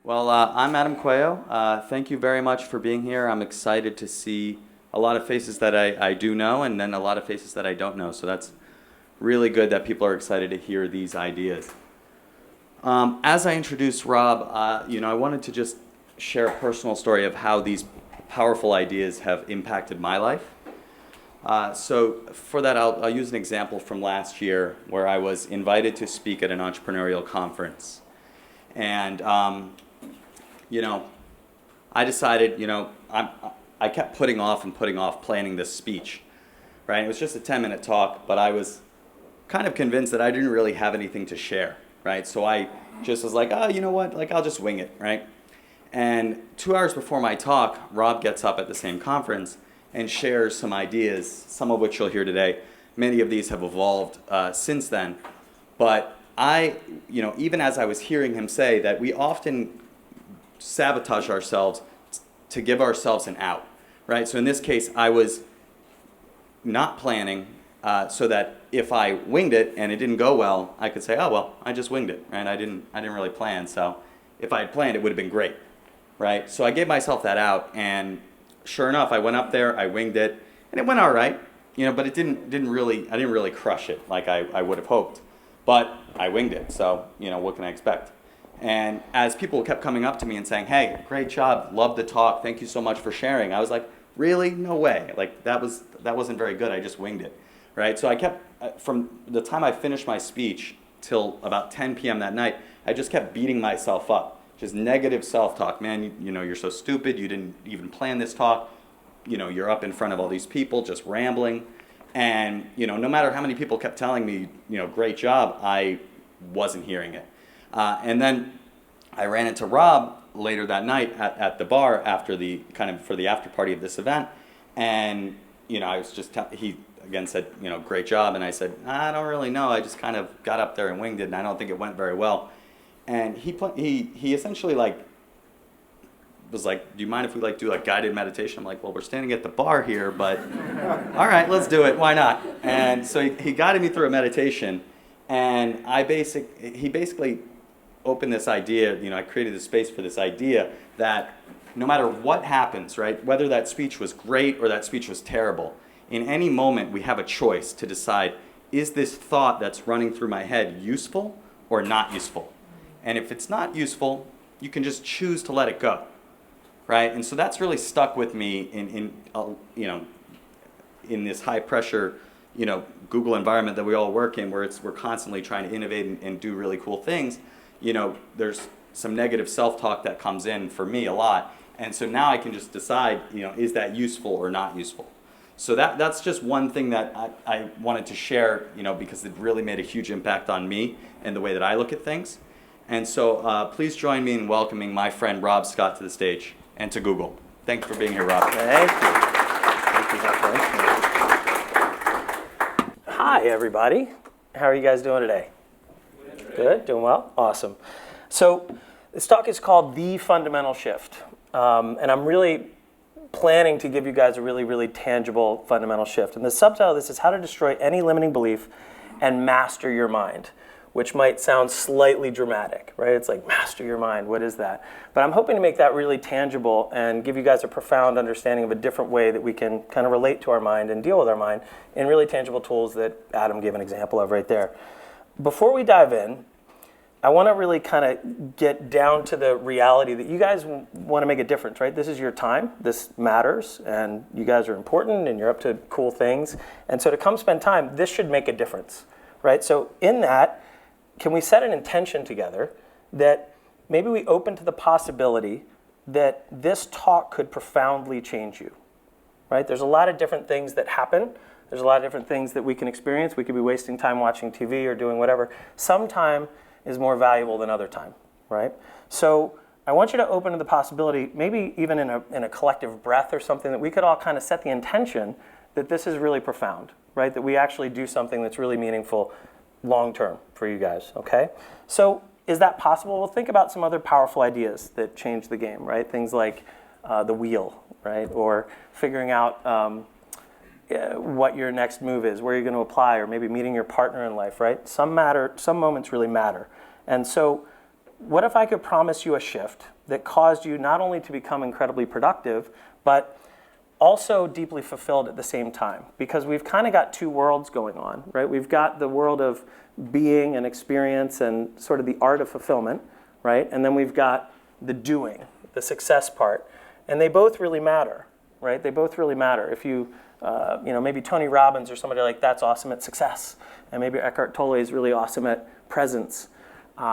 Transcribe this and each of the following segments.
Well, I'm Adam Cuello. Thank you very much for being here. I'm excited to see a lot of faces that I do know and then a lot of faces that I don't know. So that's really good that people are excited to hear these ideas. As I introduce Rob, I wanted to just share a personal story of how these powerful ideas have impacted my life. So for that, I'll use an example from last year where I was invited to speak at an entrepreneurial conference. And, I decided, I kept putting off planning this speech, right? It was just a 10-minute talk, but I was kind of convinced that I didn't really have anything to share, right? So I just was like, you know what, I'll just wing it, right? And 2 hours before my talk, Rob gets up at the same conference and shares some ideas, some of which you'll hear today. Many of these have evolved since then. But even as I was hearing him say that we often sabotage ourselves to give ourselves an out, right? So in this case, I was not planning so that if I winged it and it didn't go well, I could say, oh, well, I just winged it, right? I didn't really plan. So if I had planned, it would have been great, right? So I gave myself that out, and sure enough, I went up there, I winged it, and it went all right, but it didn't really crush it like I would have hoped. But I winged it, so, what can I expect? And as people kept coming up to me and saying, hey, great job, love the talk, thank you so much for sharing, I was like, really? No way. Like, that wasn't very good, I just winged it, right? So I kept, from the time I finished my speech till about 10 p.m. that night, I just kept beating myself up. Just negative self-talk. Man, you're so stupid, you didn't even plan this talk. You're up in front of all these people just rambling. And, no matter how many people kept telling me, great job, I wasn't hearing it. And then I ran into Rob later that night at the bar after for the after party of this event. And, I was just, he again said, great job. And I said, I don't really know. I just kind of got up there and winged it, and I don't think it went very well. And he essentially was like, do you mind if we do a guided meditation? I'm like, well, we're standing at the bar here, but all right, let's do it. Why not? And so he guided me through a meditation, and he basically opened this idea, I created the space for this idea that no matter what happens, right, whether that speech was great or that speech was terrible, in any moment we have a choice to decide, is this thought that's running through my head useful or not useful? And if it's not useful, you can just choose to let it go, right? And so that's really stuck with me in this high pressure, Google environment that we all work in, where we're constantly trying to innovate and do really cool things. There's some negative self-talk that comes in for me a lot. And so now I can just decide, is that useful or not useful? So that's just one thing that I wanted to share, because it really made a huge impact on me and the way that I look at things. And so please join me in welcoming my friend Rob Scott to the stage and to Google. Thanks for being here, Rob. Thank you. Thank you, Hi, everybody. How are you guys doing today? Good? Doing well? Awesome. So this talk is called The Fundamental Shift. And I'm really planning to give you guys a really, really tangible fundamental shift. And the subtitle of this is How to Destroy Any Limiting Belief and Master Your Mind, which might sound slightly dramatic, right? It's like, master your mind, what is that? But I'm hoping to make that really tangible and give you guys a profound understanding of a different way that we can kind of relate to our mind and deal with our mind in really tangible tools that Adam gave an example of right there. Before we dive in, I want to really kind of get down to the reality that you guys want to make a difference, right? This is your time, this matters, and you guys are important and you're up to cool things. And so to come spend time, this should make a difference, right? So in that, can we set an intention together that maybe we open to the possibility that this talk could profoundly change you, right? There's a lot of different things that happen. There's a lot of different things that we can experience. We could be wasting time watching TV or doing whatever. Some time is more valuable than other time, right? So I want you to open to the possibility, maybe even in a collective breath or something, that we could all kind of set the intention that this is really profound, right? That we actually do something that's really meaningful long term for you guys, okay? So is that possible? Well, think about some other powerful ideas that change the game, right? Things like the wheel, right? Or figuring out what your next move is, where you're going to apply, or maybe meeting your partner in life, right? Some moments really matter. And so what if I could promise you a shift that caused you not only to become incredibly productive, but also deeply fulfilled at the same time? Because we've kind of got two worlds going on, right? We've got the world of being and experience and sort of the art of fulfillment, right? And then we've got the doing, the success part. And they both really matter, right? They both really matter. If you, maybe Tony Robbins or somebody like that's awesome at success, and maybe Eckhart Tolle is really awesome at presence.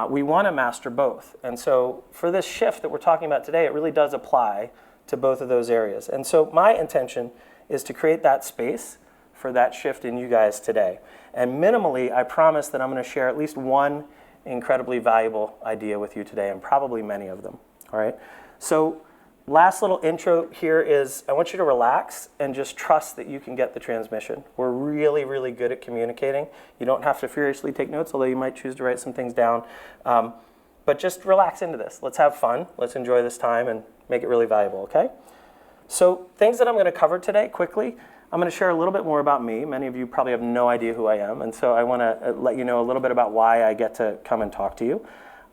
We want to master both. And so for this shift that we're talking about today, it really does apply to both of those areas. And so my intention is to create that space for that shift in you guys today. And minimally, I promise that I'm going to share at least one incredibly valuable idea with you today, and probably many of them. All right? So last little intro here is I want you to relax and just trust that you can get the transmission. We're really, really good at communicating. You don't have to furiously take notes, although you might choose to write some things down. But just relax into this. Let's have fun. Let's enjoy this time and make it really valuable, okay? So things that I'm going to cover today quickly, I'm going to share a little bit more about me. Many of you probably have no idea who I am, and so I want to let you know a little bit about why I get to come and talk to you.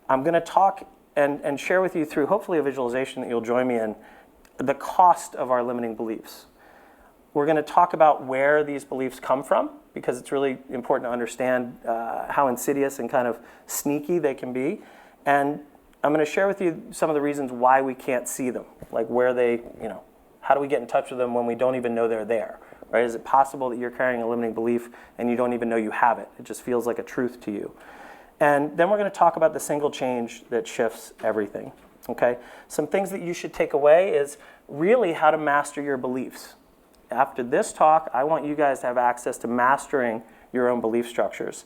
I'm going to talk and share with you through hopefully a visualization that you'll join me in the cost of our limiting beliefs. We're going to talk about where these beliefs come from, because it's really important to understand how insidious and kind of sneaky they can be. And I'm going to share with you some of the reasons why we can't see them, like where they, how do we get in touch with them when we don't even know they're there, right? Is it possible that you're carrying a limiting belief and you don't even know you have it? It just feels like a truth to you. And then we're going to talk about the single change that shifts everything, okay? Some things that you should take away is really how to master your beliefs. After this talk, I want you guys to have access to mastering your own belief structures.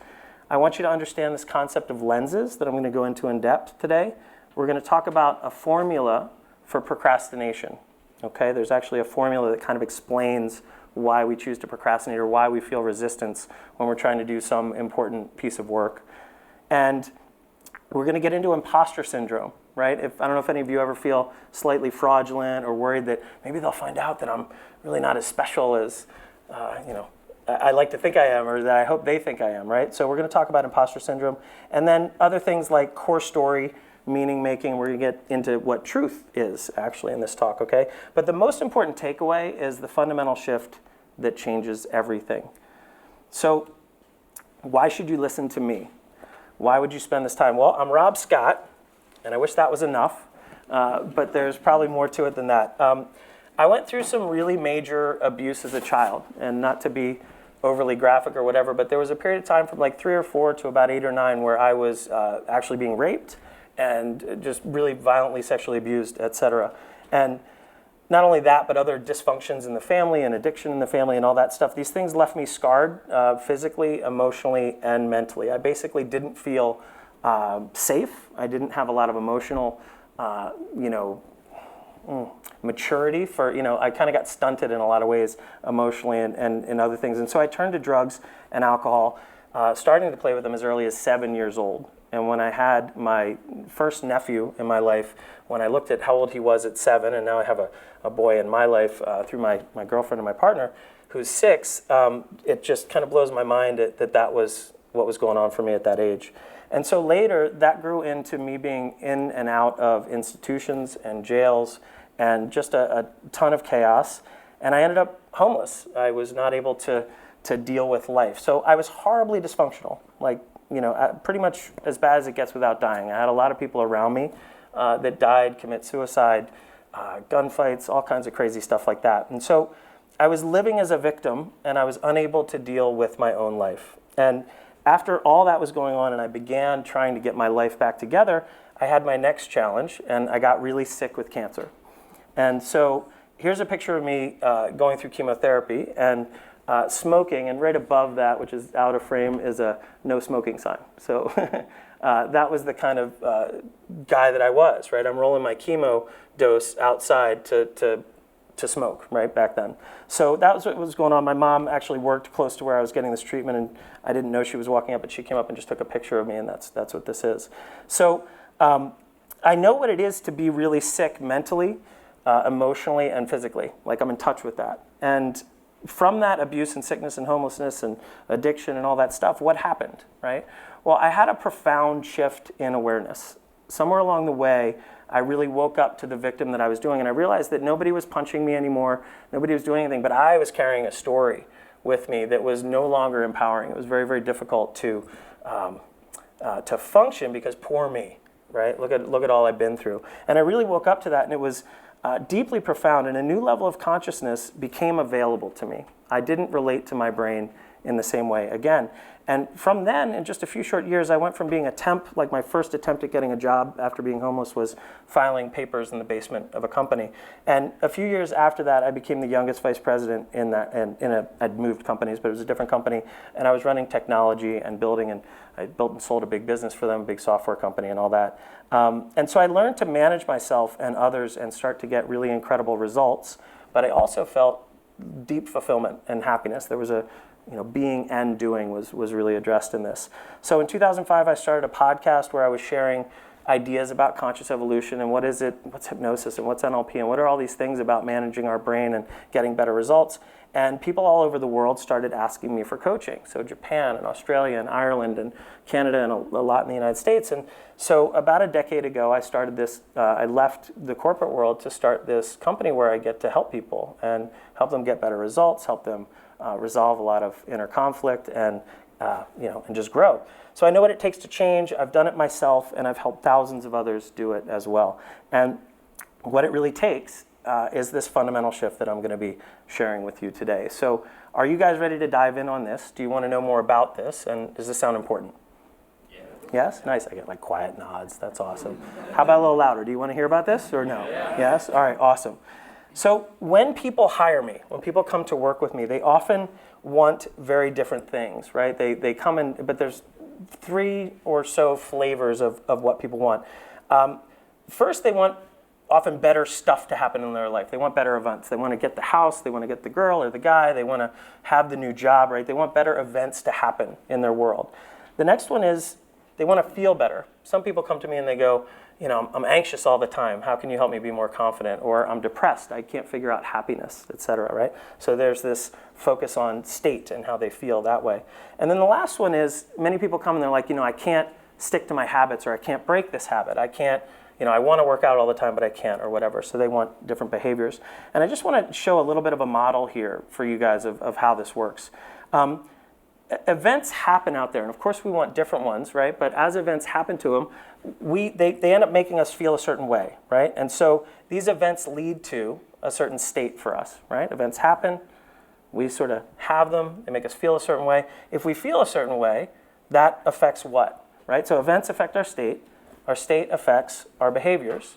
I want you to understand this concept of lenses that I'm going to go into in depth today. We're going to talk about a formula for procrastination, okay? There's actually a formula that kind of explains why we choose to procrastinate or why we feel resistance when we're trying to do some important piece of work. And we're going to get into imposter syndrome, right? I don't know if any of you ever feel slightly fraudulent or worried that maybe they'll find out that I'm really not as special as, I like to think I am, or that I hope they think I am, right? So we're going to talk about imposter syndrome. And then other things like core story, meaning making. We're going to get into what truth is actually in this talk, okay? But the most important takeaway is the fundamental shift that changes everything. So why should you listen to me? Why would you spend this time? Well, I'm Rob Scott, and I wish that was enough, but there's probably more to it than that. I went through some really major abuse as a child, and not to be overly graphic or whatever, but there was a period of time from like 3 or 4 to about 8 or 9 where I was actually being raped and just really violently sexually abused, etc. And not only that, but other dysfunctions in the family and addiction in the family and all that stuff. These things left me scarred physically, emotionally, and mentally. I basically didn't feel safe. I didn't have a lot of emotional, maturity for, I kind of got stunted in a lot of ways emotionally and other things. And so I turned to drugs and alcohol, starting to play with them as early as 7 years old. And when I had my first nephew in my life, when I looked at how old he was at 7, and now I have a boy in my life through my girlfriend and my partner, who's 6, it just kind of blows my mind that was what was going on for me at that age. And so later, that grew into me being in and out of institutions and jails and just a ton of chaos. And I ended up homeless. I was not able to deal with life. So I was horribly dysfunctional, pretty much as bad as it gets without dying. I had a lot of people around me that died, commit suicide, gunfights, all kinds of crazy stuff like that. And so I was living as a victim, and I was unable to deal with my own life. And after all that was going on and I began trying to get my life back together, I had my next challenge, and I got really sick with cancer. And so here's a picture of me going through chemotherapy and smoking, and right above that, which is out of frame, is a no smoking sign. So that was the kind of guy that I was, right? I'm rolling my chemo dose outside to smoke, right, back then. So that was what was going on. My mom actually worked close to where I was getting this treatment, and I didn't know she was walking up, but she came up and just took a picture of me, and that's what this is. So I know what it is to be really sick mentally, emotionally, and physically. Like, I'm in touch with that. And from that abuse and sickness and homelessness and addiction and all that stuff, what happened, right? Well, I had a profound shift in awareness. somewhere along the way, I really woke up to the victim that I was doing, and I realized that nobody was punching me anymore, nobody was doing anything, but I was carrying a story with me that was no longer empowering. It was very, very difficult to function because poor me, right? Look at all I've been through. And I really woke up to that, and it was deeply profound, and a new level of consciousness became available to me. I didn't relate to my brain in the same way again. And from then, in just a few short years, I went from being a temp, like my first attempt at getting a job after being homeless was filing papers in the basement of a company. And a few years after that, I became the youngest vice president in that, and I'd moved companies, but it was a different company, and I was running technology and building, and I built and sold a big business for them, a big software company and all that. And so I learned to manage myself and others and start to get really incredible results, but I also felt deep fulfillment and happiness. There was a being and doing was really addressed in this. So in 2005, I started a podcast where I was sharing ideas about conscious evolution and what is it, what's hypnosis and what's NLP and what are all these things about managing our brain and getting better results. And people all over the world started asking me for coaching. So Japan and Australia and Ireland and Canada and a lot in the United States. And so about a decade ago, I started this, I left the corporate world to start this company where I get to help people and help them get better results, help them resolve a lot of inner conflict and and just grow. So I know what it takes to change. I've done it myself, and I've helped thousands of others do it as well. And what it really takes is this fundamental shift that I'm going to be sharing with you today. So are you guys ready to dive in on this? Do you want to know more about this? And does this sound important? Yeah. Yes? Nice. I get like quiet nods. That's awesome. How about a little louder? Do you want to hear about this or no? Yeah. Yes? All right. Awesome. So when people hire me, when people come to work with me, they often want very different things, right? They come in, but there's 3 or so flavors of what people want. First, they want often better stuff to happen in their life. They want better events. They want to get the house. They want to get the girl or the guy. They want to have the new job, right? They want better events to happen in their world. The next one is they want to feel better. Some people come to me and they go, I'm anxious all the time. How can you help me be more confident? Or I'm depressed. I can't figure out happiness, etc., right? So there's this focus on state and how they feel that way. And then the last one is many people come and they're like, I can't stick to my habits, or I can't break this habit. I can't, I want to work out all the time, but I can't, or whatever. So they want different behaviors. And I just want to show a little bit of a model here for you guys of how this works. Events happen out there, and of course we want different ones, right? But as events happen to them, they end up making us feel a certain way, right? And so these events lead to a certain state for us, right? Events happen, we sort of have them, they make us feel a certain way. If we feel a certain way, that affects what, right? So events affect our state affects our behaviors,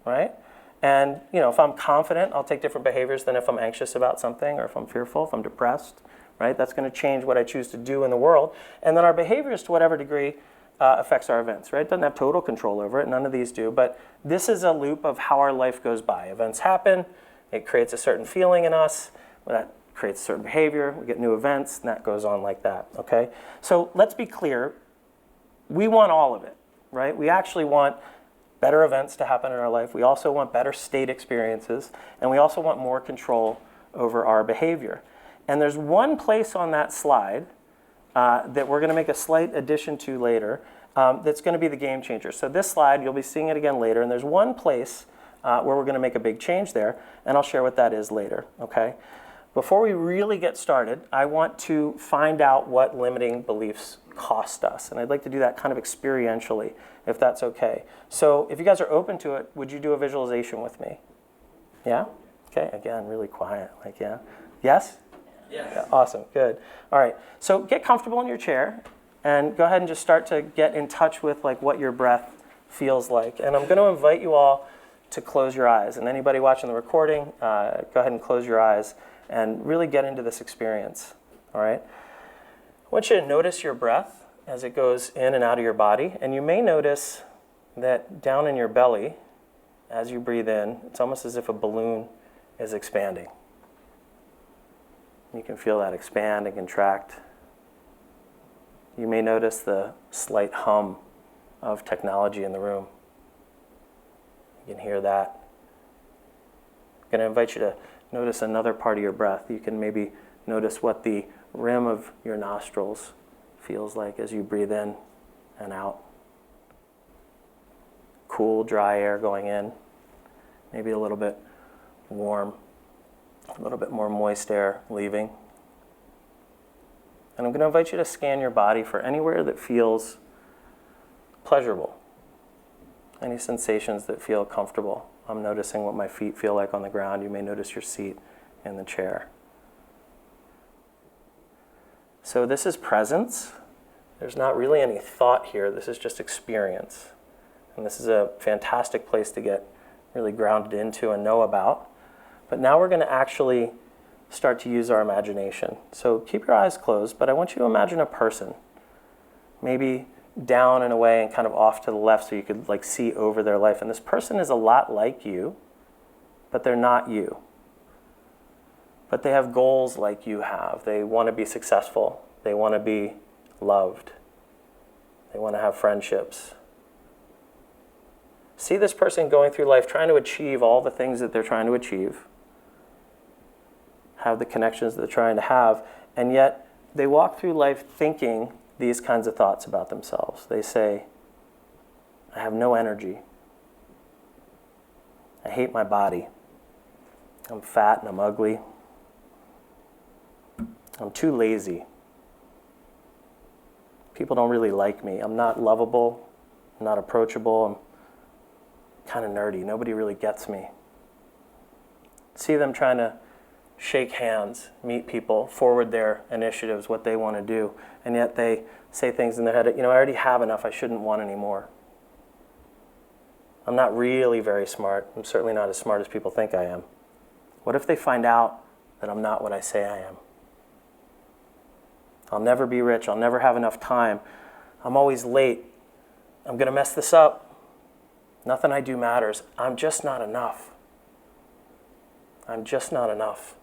right? And if I'm confident, I'll take different behaviors than if I'm anxious about something, or if I'm fearful, if I'm depressed, right? That's going to change what I choose to do in the world. And then our behaviors, to whatever degree, affects our events, right? It doesn't have total control over it. None of these do. But this is a loop of how our life goes by. Events happen. It creates a certain feeling in us. That creates a certain behavior. We get new events, and that goes on like that, okay? So let's be clear. We want all of it, right? We actually want better events to happen in our life. We also want better state experiences. And we also want more control over our behavior. And there's one place on that slide that we're going to make a slight addition to later that's going to be the game changer. So this slide, you'll be seeing it again later, and there's one place where we're going to make a big change there, and I'll share what that is later, okay? Before we really get started, I want to find out what limiting beliefs cost us, and I'd like to do that kind of experientially, if that's okay. So if you guys are open to it, would you do a visualization with me? Yeah? Okay, again, really quiet, like yeah. Yes? Yes. Yeah, awesome, good. All right, so get comfortable in your chair and go ahead and just start to get in touch with like what your breath feels like. And I'm going to invite you all to close your eyes. And anybody watching the recording, go ahead and close your eyes and really get into this experience, all right? I want you to notice your breath as it goes in and out of your body. And you may notice that down in your belly, as you breathe in, it's almost as if a balloon is expanding. You can feel that expand and contract. You may notice the slight hum of technology in the room. You can hear that. I'm going to invite you to notice another part of your breath. You can maybe notice what the rim of your nostrils feels like as you breathe in and out. cool, dry air going in, maybe a little bit warm, a little bit more moist air leaving. And I'm going to invite you to scan your body for anywhere that feels pleasurable, any sensations that feel comfortable. I'm noticing what my feet feel like on the ground. You may notice your seat in the chair. So this is presence. There's not really any thought here. This is just experience. And this is a fantastic place to get really grounded into and know about. But now we're going to actually start to use our imagination. So keep your eyes closed, but I want you to imagine a person, maybe down and away and kind of off to the left so you could like see over their life. And this person is a lot like you, but they're not you. But they have goals like you have. They want to be successful. They want to be loved. They want to have friendships. See this person going through life trying to achieve all the things that they're trying to achieve, have the connections that they're trying to have, and yet they walk through life thinking these kinds of thoughts about themselves. They say, I have no energy. I hate my body. I'm fat and I'm ugly. I'm too lazy. People don't really like me. I'm not lovable. I'm not approachable. I'm kind of nerdy. Nobody really gets me. See them trying to shake hands, meet people, forward their initiatives, what they want to do, and yet they say things in their head, I already have enough, I shouldn't want any more. I'm not really very smart. I'm certainly not as smart as people think I am. What if they find out that I'm not what I say I am? I'll never be rich. I'll never have enough time. I'm always late. I'm going to mess this up. Nothing I do matters. I'm just not enough. I'm just not enough.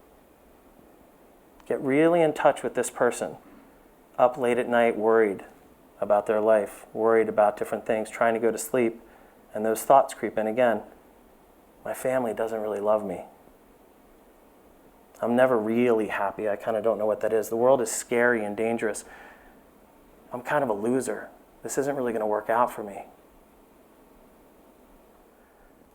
Get really in touch with this person. Up late at night, worried about their life, worried about different things, trying to go to sleep, and those thoughts creep in again. My family doesn't really love me. I'm never really happy. I kind of don't know what that is. The world is scary and dangerous. I'm kind of a loser. This isn't really going to work out for me.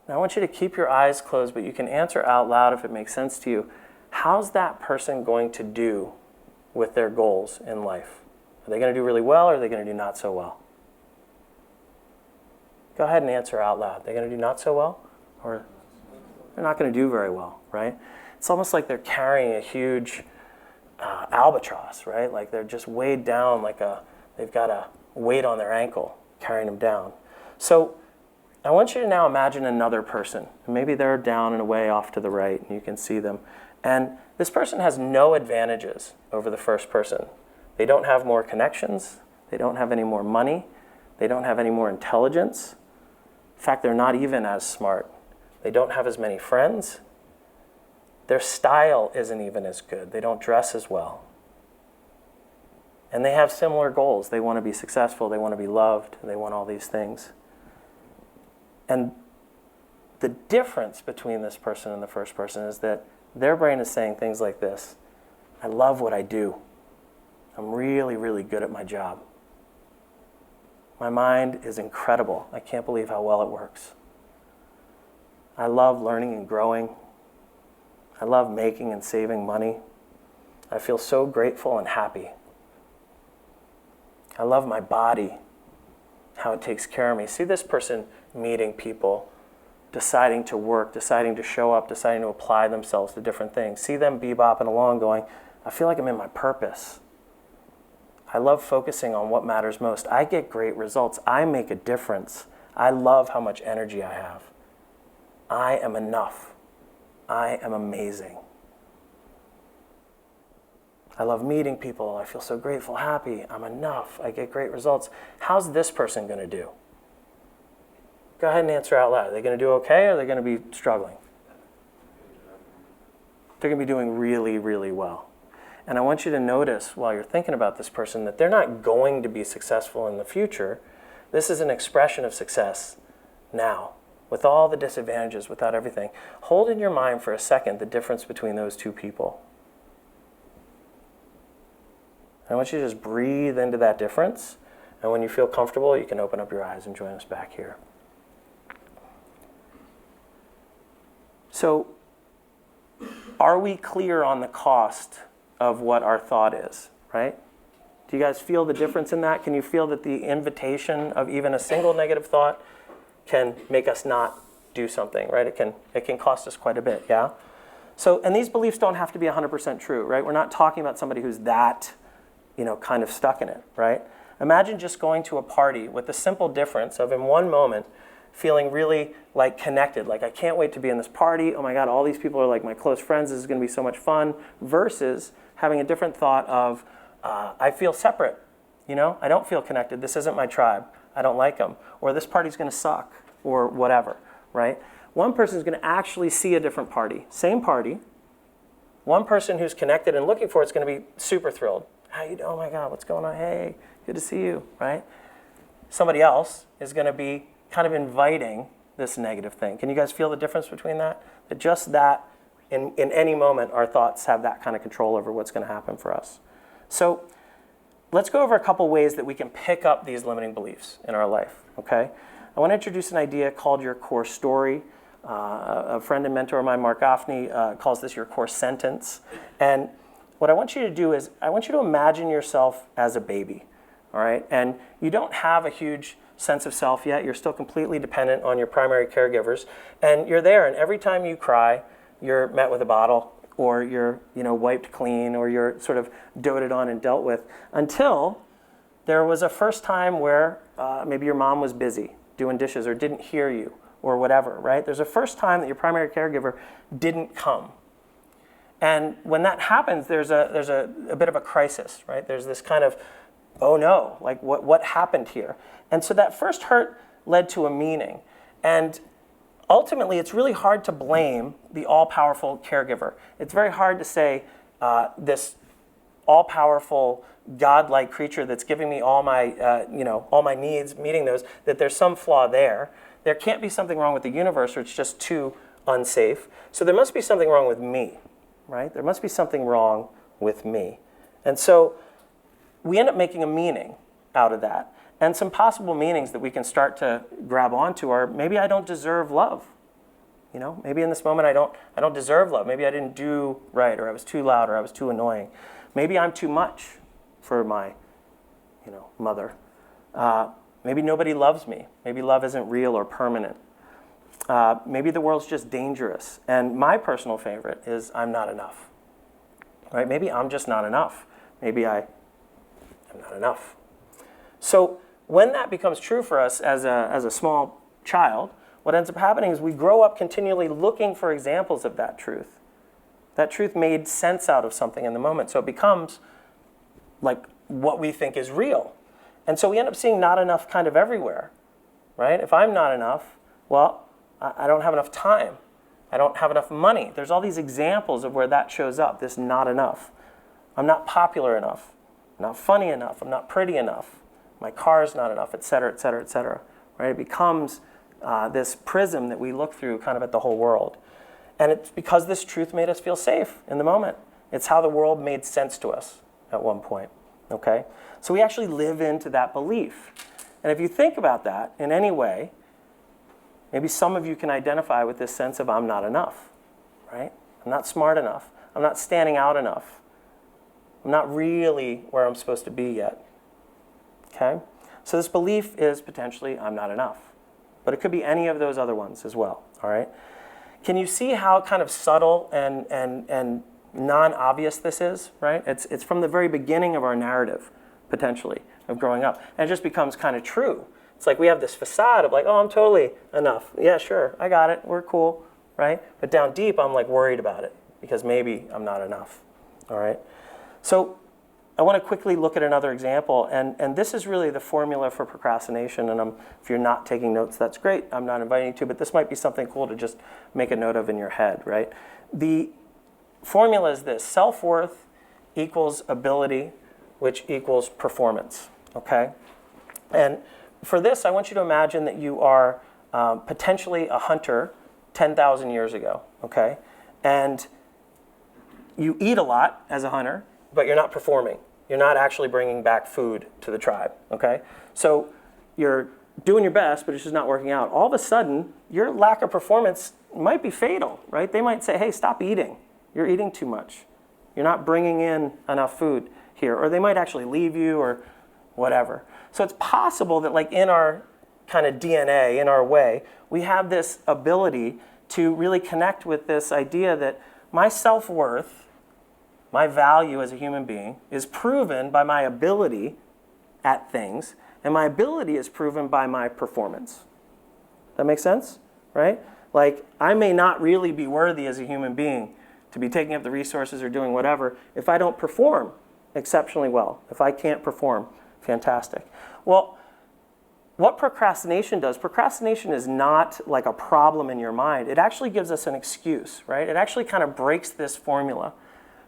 Now I want you to keep your eyes closed, but you can answer out loud if it makes sense to you. How's that person going to do with their goals in life? Are they going to do really well, or are they going to do not so well? Go ahead and answer out loud. They're going to do not so well, or they're not going to do very well, right? It's almost like they're carrying a huge albatross, right? Like they're just weighed down, they've got a weight on their ankle carrying them down. So I want you to now imagine another person. Maybe they're down and away off to the right, and you can see them. And this person has no advantages over the first person. They don't have more connections. They don't have any more money. They don't have any more intelligence. In fact, they're not even as smart. They don't have as many friends. Their style isn't even as good. They don't dress as well. And they have similar goals. They want to be successful. They want to be loved. They want all these things. And the difference between this person and the first person is that their brain is saying things like this: I love what I do. I'm really, really good at my job. My mind is incredible. I can't believe how well it works. I love learning and growing. I love making and saving money. I feel so grateful and happy. I love my body, how it takes care of me. See this person meeting people, deciding to work, deciding to show up, deciding to apply themselves to different things. See them bebopping along going, I feel like I'm in my purpose. I love focusing on what matters most. I get great results. I make a difference. I love how much energy I have. I am enough. I am amazing. I love meeting people. I feel so grateful, happy. I'm enough. I get great results. How's this person going to do? Go ahead and answer out loud. Are they going to do okay, or are they going to be struggling? They're going to be doing really, really well. And I want you to notice while you're thinking about this person that they're not going to be successful in the future. This is an expression of success now, with all the disadvantages, without everything. Hold in your mind for a second the difference between those two people. I want you to just breathe into that difference. And when you feel comfortable, you can open up your eyes and join us back here. So are we clear on the cost of what our thought is, right? Do you guys feel the difference in that? Can you feel that the invitation of even a single negative thought can make us not do something, right? It can cost us quite a bit, yeah? So, and these beliefs don't have to be 100% true, right? We're not talking about somebody who's that, kind of stuck in it, right? Imagine just going to a party with the simple difference of in one moment feeling really like connected, like I can't wait to be in this party. Oh my God, all these people are like my close friends. This is going to be so much fun. Versus having a different thought of I feel separate. I don't feel connected. This isn't my tribe. I don't like them. Or this party's going to suck, or whatever, right? One person is going to actually see a different party. Same party. One person who's connected and looking for it's going to be super thrilled. How you doing? Oh my God, what's going on? Hey, good to see you, right? Somebody else is going to be kind of inviting this negative thing. Can you guys feel the difference between that? That just that, in any moment, our thoughts have that kind of control over what's going to happen for us. So let's go over a couple ways that we can pick up these limiting beliefs in our life, okay? I want to introduce an idea called your core story. A friend and mentor of mine, Mark Goffney, calls this your core sentence. And what I want you to do is I want you to imagine yourself as a baby, all right? And you don't have a huge sense of self yet. You're still completely dependent on your primary caregivers. And you're there, and every time you cry, you're met with a bottle, or you're wiped clean, or you're sort of doted on and dealt with, until there was a first time where maybe your mom was busy doing dishes or didn't hear you or whatever, right? There's a first time that your primary caregiver didn't come. And when that happens, there's a bit of a crisis, right? There's this kind of, oh no, like what happened here? And so that first hurt led to a meaning. And ultimately, it's really hard to blame the all-powerful caregiver. It's very hard to say this all-powerful, God-like creature that's giving me all my, all my needs, meeting those, that there's some flaw there. There can't be something wrong with the universe, or it's just too unsafe. So there must be something wrong with me, right? There must be something wrong with me. And so we end up making a meaning out of that. And some possible meanings that we can start to grab onto are, maybe I don't deserve love. Maybe in this moment I don't deserve love. Maybe I didn't do right, or I was too loud, or I was too annoying. Maybe I'm too much for my, mother. Maybe nobody loves me. Maybe love isn't real or permanent. Maybe the world's just dangerous. And my personal favorite is I'm not enough. Right? Maybe I'm just not enough. Maybe I am not enough. So when that becomes true for us as a small child, what ends up happening is we grow up continually looking for examples of that truth. That truth made sense out of something in the moment. So it becomes like what we think is real. And so we end up seeing not enough kind of everywhere, right? If I'm not enough, well, I don't have enough time. I don't have enough money. There's all these examples of where that shows up, this not enough. I'm not popular enough. I'm not funny enough. I'm not pretty enough. My car's not enough, et cetera, et cetera, et cetera. Right? It becomes this prism that we look through kind of at the whole world. And it's because this truth made us feel safe in the moment. It's how the world made sense to us at one point. Okay? So we actually live into that belief. And if you think about that in any way, maybe some of you can identify with this sense of I'm not enough, right? I'm not smart enough. I'm not standing out enough. I'm not really where I'm supposed to be yet. Okay? So this belief is potentially I'm not enough. But it could be any of those other ones as well, all right? Can you see how kind of subtle and non-obvious this is, right? It's from the very beginning of our narrative, potentially, of growing up. And it just becomes kind of true. It's like we have this facade of like, oh, I'm totally enough. Yeah, sure, I got it. We're cool, right? But down deep, I'm like worried about it because maybe I'm not enough, all right? So I want to quickly look at another example, and this is really the formula for procrastination, and if you're not taking notes, that's great. I'm not inviting you to, but this might be something cool to just make a note of in your head, right? The formula is this: self-worth equals ability, which equals performance, okay? And for this, I want you to imagine that you are potentially a hunter 10,000 years ago, okay? And you eat a lot as a hunter, but you're not performing. You're not actually bringing back food to the tribe, okay? So you're doing your best, but it's just not working out. All of a sudden, your lack of performance might be fatal, right? They might say, hey, stop eating. You're eating too much. You're not bringing in enough food here. Or they might actually leave you or whatever. So it's possible that like in our kind of DNA, in our way, we have this ability to really connect with this idea that my self-worth, my value as a human being, is proven by my ability at things, and my ability is proven by my performance. That makes sense, right? Like, I may not really be worthy as a human being to be taking up the resources or doing whatever if I don't perform exceptionally well. If I can't perform, fantastic. Well, what procrastination is not like a problem in your mind. It actually gives us an excuse, right? It actually kind of breaks this formula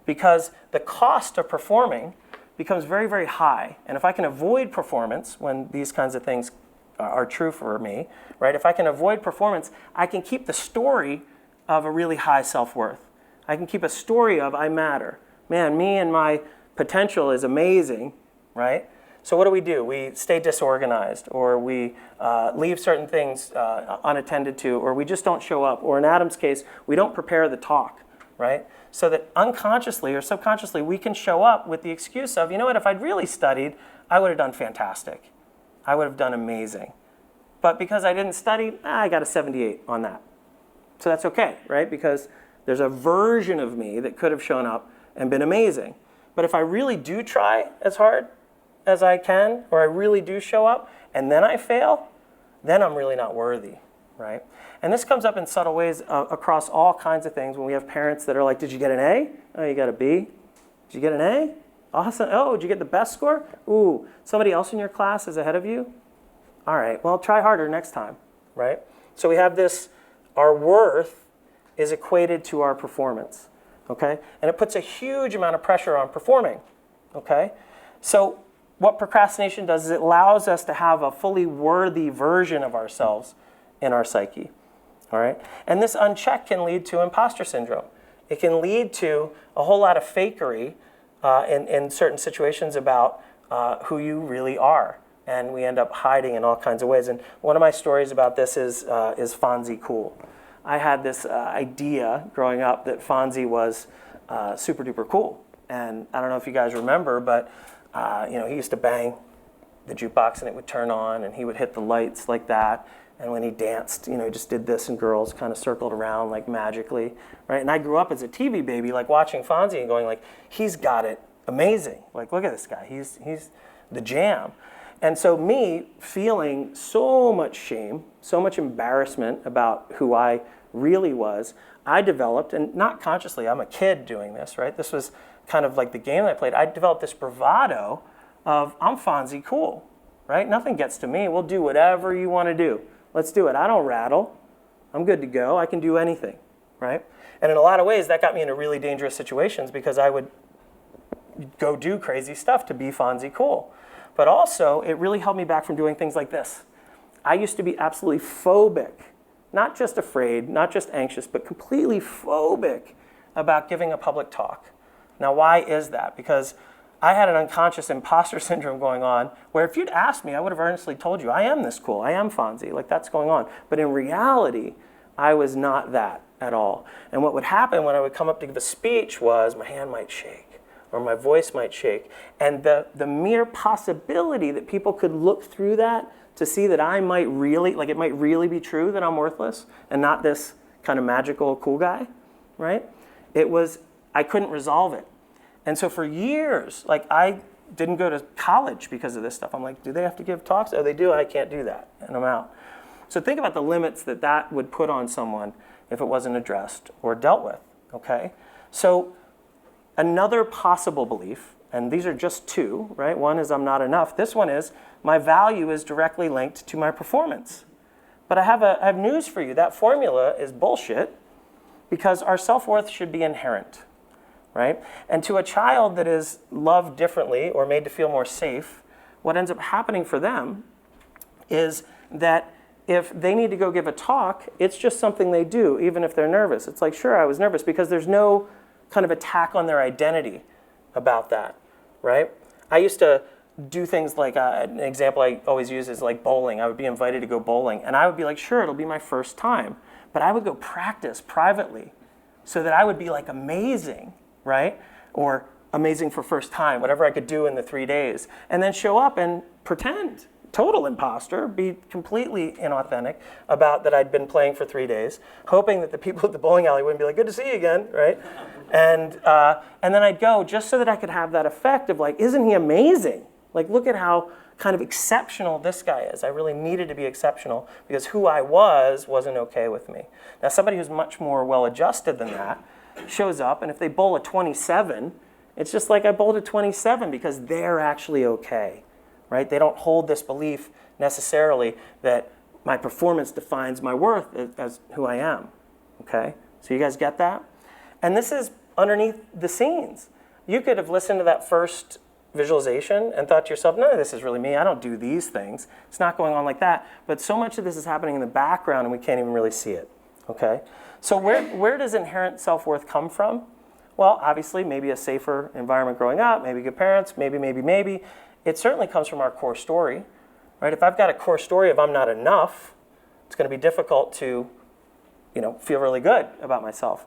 because the cost of performing becomes very, very high. And if I can avoid performance when these kinds of things are true for me, right? If I can avoid performance, I can keep the story of a really high self-worth. I can keep a story of I matter. Man, me and my potential is amazing, right? So what do? We stay disorganized, or we leave certain things unattended to, or we just don't show up, or in Adam's case, we don't prepare the talk, right? So that unconsciously or subconsciously, we can show up with the excuse of, you know what, if I'd really studied, I would have done fantastic. I would have done amazing. But because I didn't study, I got a 78 on that. So that's okay, right? Because there's a version of me that could have shown up and been amazing. But if I really do try as hard as I can, or I really do show up, and then I fail, then I'm really not worthy, right? And this comes up in subtle ways across all kinds of things when we have parents that are like, did you get an A? Oh, you got a B. Did you get an A? Awesome. Oh, did you get the best score? Ooh, somebody else in your class is ahead of you? All right, well, try harder next time, right? So we have this, our worth is equated to our performance, okay? And it puts a huge amount of pressure on performing, okay? So what procrastination does is it allows us to have a fully worthy version of ourselves in our psyche, all right? And this unchecked can lead to imposter syndrome. It can lead to a whole lot of fakery in certain situations about who you really are. And we end up hiding in all kinds of ways. And one of my stories about this is Fonzie Cool. I had this idea growing up that Fonzie was super duper cool. And I don't know if you guys remember, but he used to bang the jukebox and it would turn on and he would hit the lights like that. And when he danced, he just did this and girls kind of circled around like magically, right? And I grew up as a TV baby, like watching Fonzie and going like, he's got it amazing. Like, look at this guy, he's the jam. And so me feeling so much shame, so much embarrassment about who I really was, I developed, and not consciously, I'm a kid doing this, right? This was kind of like the game I played. I developed this bravado of, I'm Fonzie Cool, right? Nothing gets to me. We'll do whatever you want to do. Let's do it. I don't rattle. I'm good to go. I can do anything, right? And in a lot of ways, that got me into really dangerous situations because I would go do crazy stuff to be Fonzie Cool. But also, it really held me back from doing things like this. I used to be absolutely phobic, not just afraid, not just anxious, but completely phobic about giving a public talk. Now, why is that? Because I had an unconscious imposter syndrome going on where if you'd asked me, I would have earnestly told you, I am this cool, I am Fonzie, like that's going on. But in reality, I was not that at all. And what would happen when I would come up to give a speech was my hand might shake or my voice might shake. And the mere possibility that people could look through that to see that I might really, like it might really be true that I'm worthless and not this kind of magical cool guy, right? I couldn't resolve it. And so for years, like I didn't go to college because of this stuff. I'm like, do they have to give talks? Oh, they do, I can't do that, and I'm out. So think about the limits that would put on someone if it wasn't addressed or dealt with, okay? So another possible belief, and these are just two, right? One is I'm not enough. This one is my value is directly linked to my performance. But I have news for you. That formula is bullshit because our self-worth should be inherent, right? And to a child that is loved differently or made to feel more safe, what ends up happening for them is that if they need to go give a talk, it's just something they do, even if they're nervous. It's like, sure, I was nervous because there's no kind of attack on their identity about that, right? I used to do things like, an example I always use is like bowling. I would be invited to go bowling, and I would be like, sure, it'll be my first time. but I would go practice privately so that I would be like amazing, right? Or amazing for first time, whatever I could do in the 3 days, and then show up and pretend, total imposter, be completely inauthentic about that I'd been playing for 3 days, hoping that the people at the bowling alley wouldn't be like, good to see you again, right? And then I'd go just so that I could have that effect of like, isn't he amazing? Like, look at how kind of exceptional this guy is. I really needed to be exceptional because who I wasn't okay with me. Now, somebody who's much more well-adjusted than that shows up, and if they bowl a 27, it's just like I bowled a 27 because they're actually okay, right? They don't hold this belief necessarily that my performance defines my worth as who I am, okay? So you guys get that? And this is underneath the scenes. You could have listened to that first visualization and thought to yourself, none of this is really me. I don't do these things. It's not going on like that. But so much of this is happening in the background and we can't even really see it, okay? So where does inherent self-worth come from? Well, obviously, maybe a safer environment growing up, maybe good parents, maybe. It certainly comes from our core story, right? If I've got a core story of I'm not enough, it's going to be difficult to, feel really good about myself.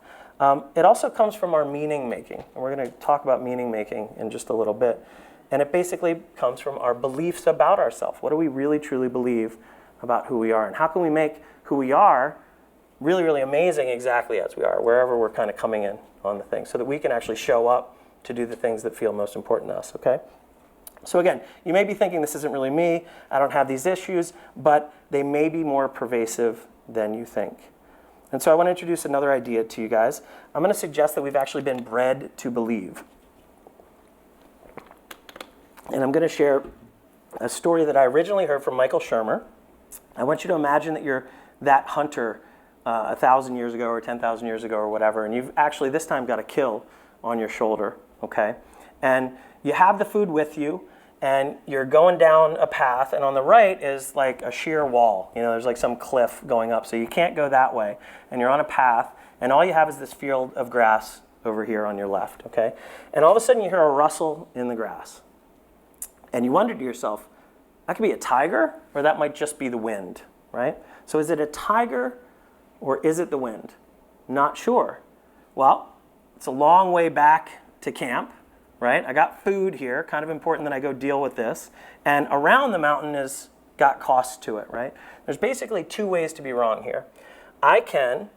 It also comes from our meaning making, and we're going to talk about meaning making in just a little bit. And it basically comes from our beliefs about ourselves. What do we really truly believe about who we are? And how can we make who we are really, really amazing exactly as we are, wherever we're kind of coming in on the thing, so that we can actually show up to do the things that feel most important to us, okay? So again, you may be thinking this isn't really me, I don't have these issues, but they may be more pervasive than you think. And so I want to introduce another idea to you guys. I'm going to suggest that we've actually been bred to believe. And I'm going to share a story that I originally heard from Michael Shermer. I want you to imagine that you're that hunter 1,000 years ago or 10,000 years ago or whatever, and you've actually this time got a kill on your shoulder, okay? And you have the food with you, and you're going down a path, and on the right is like a sheer wall. There's like some cliff going up, so you can't go that way. And you're on a path, and all you have is this field of grass over here on your left, okay? And all of a sudden you hear a rustle in the grass. And you wonder to yourself, that could be a tiger, or that might just be the wind, right? So is it a tiger, or is it the wind? Not sure. Well, it's a long way back to camp, right? I got food here, kind of important that I go deal with this. And around the mountain has got costs to it, right? There's basically two ways to be wrong here. I can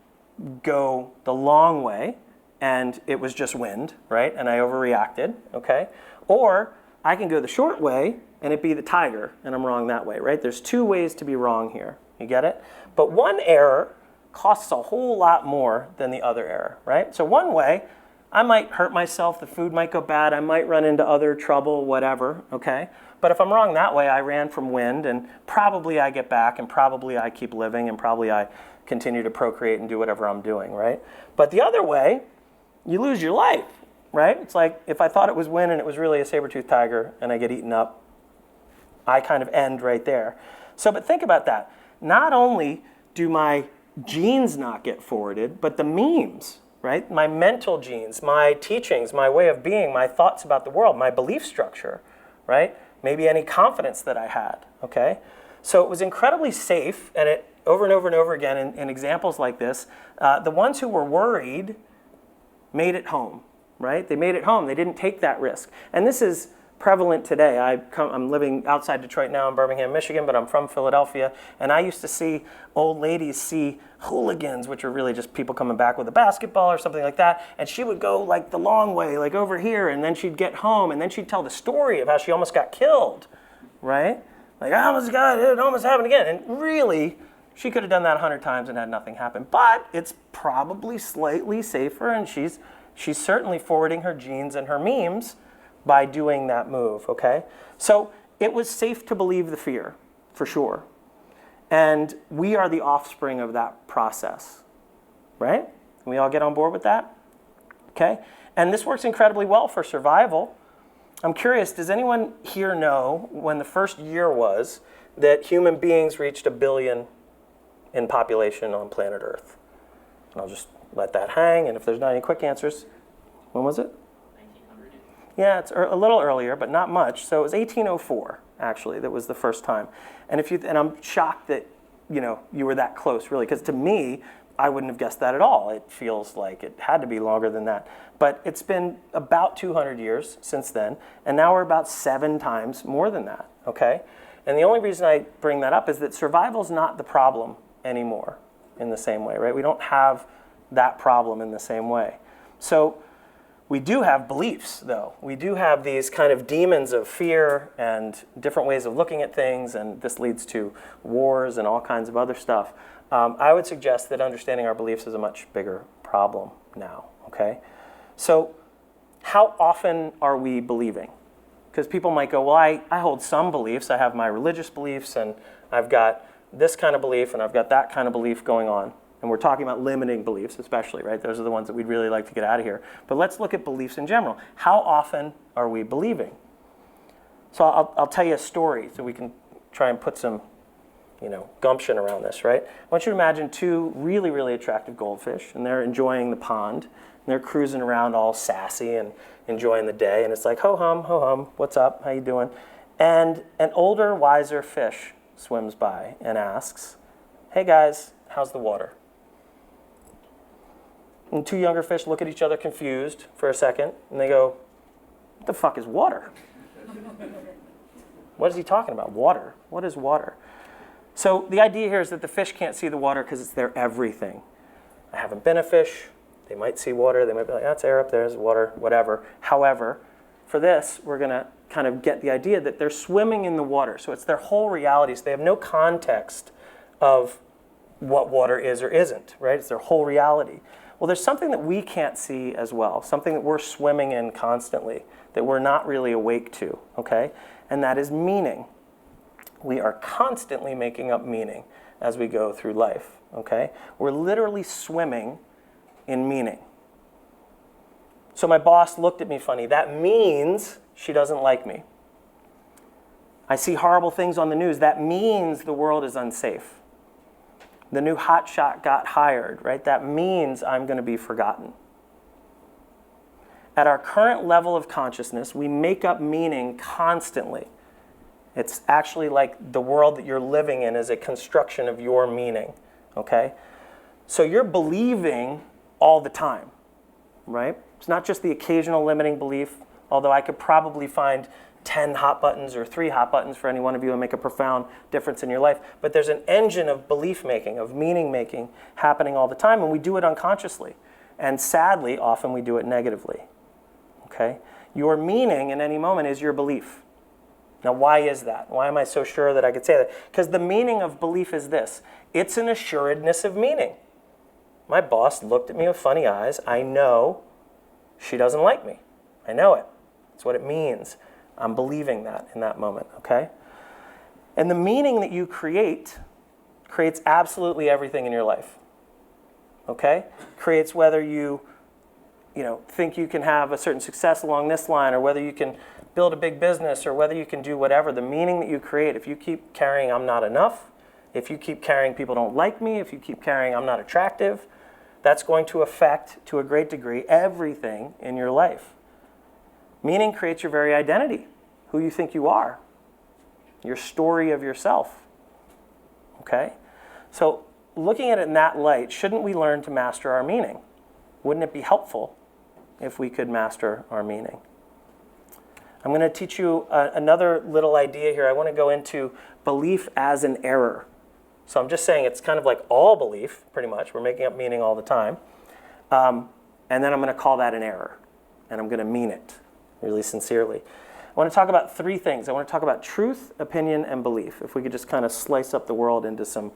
go the long way, and it was just wind, right? And I overreacted, okay? Or I can go the short way, and it be the tiger, and I'm wrong that way, right? There's two ways to be wrong here. You get it? But one error costs a whole lot more than the other error, right? So one way, I might hurt myself, the food might go bad, I might run into other trouble, whatever, okay? But if I'm wrong that way, I ran from wind, and probably I get back, and probably I keep living, and probably I continue to procreate and do whatever I'm doing, right? But the other way, you lose your life, right? It's like if I thought it was wind and it was really a saber-toothed tiger and I get eaten up, I kind of end right there. So, but think about that. Not only do my genes not get forwarded, but the memes, right? My mental genes, my teachings, my way of being, my thoughts about the world, my belief structure, right? Maybe any confidence that I had, okay? So it was incredibly safe, and it over and over and over again in examples like this, the ones who were worried made it home, right? They made it home. They didn't take that risk. And this is prevalent today. I'm living outside Detroit now in Birmingham, Michigan, but I'm from Philadelphia, and I used to see old ladies see hooligans, which are really just people coming back with a basketball or something like that, and she would go like the long way, like over here, and then she'd get home, and then she'd tell the story of how she almost got killed, right? Like, I almost got it almost happened again, and really, she could have done that 100 times and had nothing happen, but it's probably slightly safer, and she's certainly forwarding her genes and her memes by doing that move, okay? So it was safe to believe the fear, for sure. And we are the offspring of that process, right? Can we all get on board with that? Okay? And this works incredibly well for survival. I'm curious, does anyone here know when the first year was that human beings reached 1 billion in population on planet Earth? And I'll just let that hang, and if there's not any quick answers, when was it? Yeah, it's a little earlier, but not much. So it was 1804, actually, that was the first time. And I'm shocked that you were that close, really. Because to me, I wouldn't have guessed that at all. It feels like it had to be longer than that. But it's been about 200 years since then, and now we're about 7 times more than that, okay? And the only reason I bring that up is that survival's not the problem anymore in the same way, right? We don't have that problem in the same way. So we do have beliefs, though. We do have these kind of demons of fear and different ways of looking at things, and this leads to wars and all kinds of other stuff. I would suggest that understanding our beliefs is a much bigger problem now, okay? So how often are we believing? Because people might go, well, I hold some beliefs. I have my religious beliefs, and I've got this kind of belief, and I've got that kind of belief going on. And we're talking about limiting beliefs especially, right? Those are the ones that we'd really like to get out of here. But let's look at beliefs in general. How often are we believing? So I'll tell you a story so we can try and put some gumption around this, right? I want you to imagine 2 really, really attractive goldfish, and they're enjoying the pond, and they're cruising around all sassy and enjoying the day, and it's like, ho hum, what's up, how you doing? And an older, wiser fish swims by and asks, hey guys, how's the water? And 2 younger fish look at each other confused for a second, and they go, what the fuck is water? What is he talking about? Water. What is water? So the idea here is that the fish can't see the water because it's their everything. I haven't been a fish. They might see water. They might be like, that's air up there, there's water, whatever. However, for this, we're going to kind of get the idea that they're swimming in the water. So it's their whole reality. So they have no context of what water is or isn't, right? It's their whole reality. Well, there's something that we can't see as well, something that we're swimming in constantly, that we're not really awake to, okay? And that is meaning. We are constantly making up meaning as we go through life, okay? We're literally swimming in meaning. So my boss looked at me funny. That means she doesn't like me. I see horrible things on the news. That means the world is unsafe. The new hotshot got hired, right? That means I'm going to be forgotten. At our current level of consciousness, we make up meaning constantly. It's actually like the world that you're living in is a construction of your meaning, okay? So you're believing all the time, right? It's not just the occasional limiting belief, although I could probably find 10 hot buttons or 3 hot buttons for any one of you and make a profound difference in your life. But there's an engine of belief making, of meaning making happening all the time, and we do it unconsciously. And sadly, often we do it negatively, okay? Your meaning in any moment is your belief. Now, why is that? Why am I so sure that I could say that? Because the meaning of belief is this. It's an assuredness of meaning. My boss looked at me with funny eyes. I know she doesn't like me. I know it. That's what it means. I'm believing that in that moment, okay? And the meaning that you create creates absolutely everything in your life, okay? Creates whether you think you can have a certain success along this line, or whether you can build a big business, or whether you can do whatever. The meaning that you create, if you keep carrying I'm not enough, if you keep carrying people don't like me, if you keep carrying I'm not attractive, that's going to affect, to a great degree, everything in your life. Meaning creates your very identity, who you think you are, your story of yourself, okay? So looking at it in that light, shouldn't we learn to master our meaning? Wouldn't it be helpful if we could master our meaning? I'm going to teach you another little idea here. I want to go into belief as an error. So I'm just saying it's kind of like all belief, pretty much. We're making up meaning all the time. And then I'm going to call that an error. And I'm going to mean it really sincerely. I want to talk about 3 things. I want to talk about truth, opinion, and belief. If we could just kind of slice up the world into some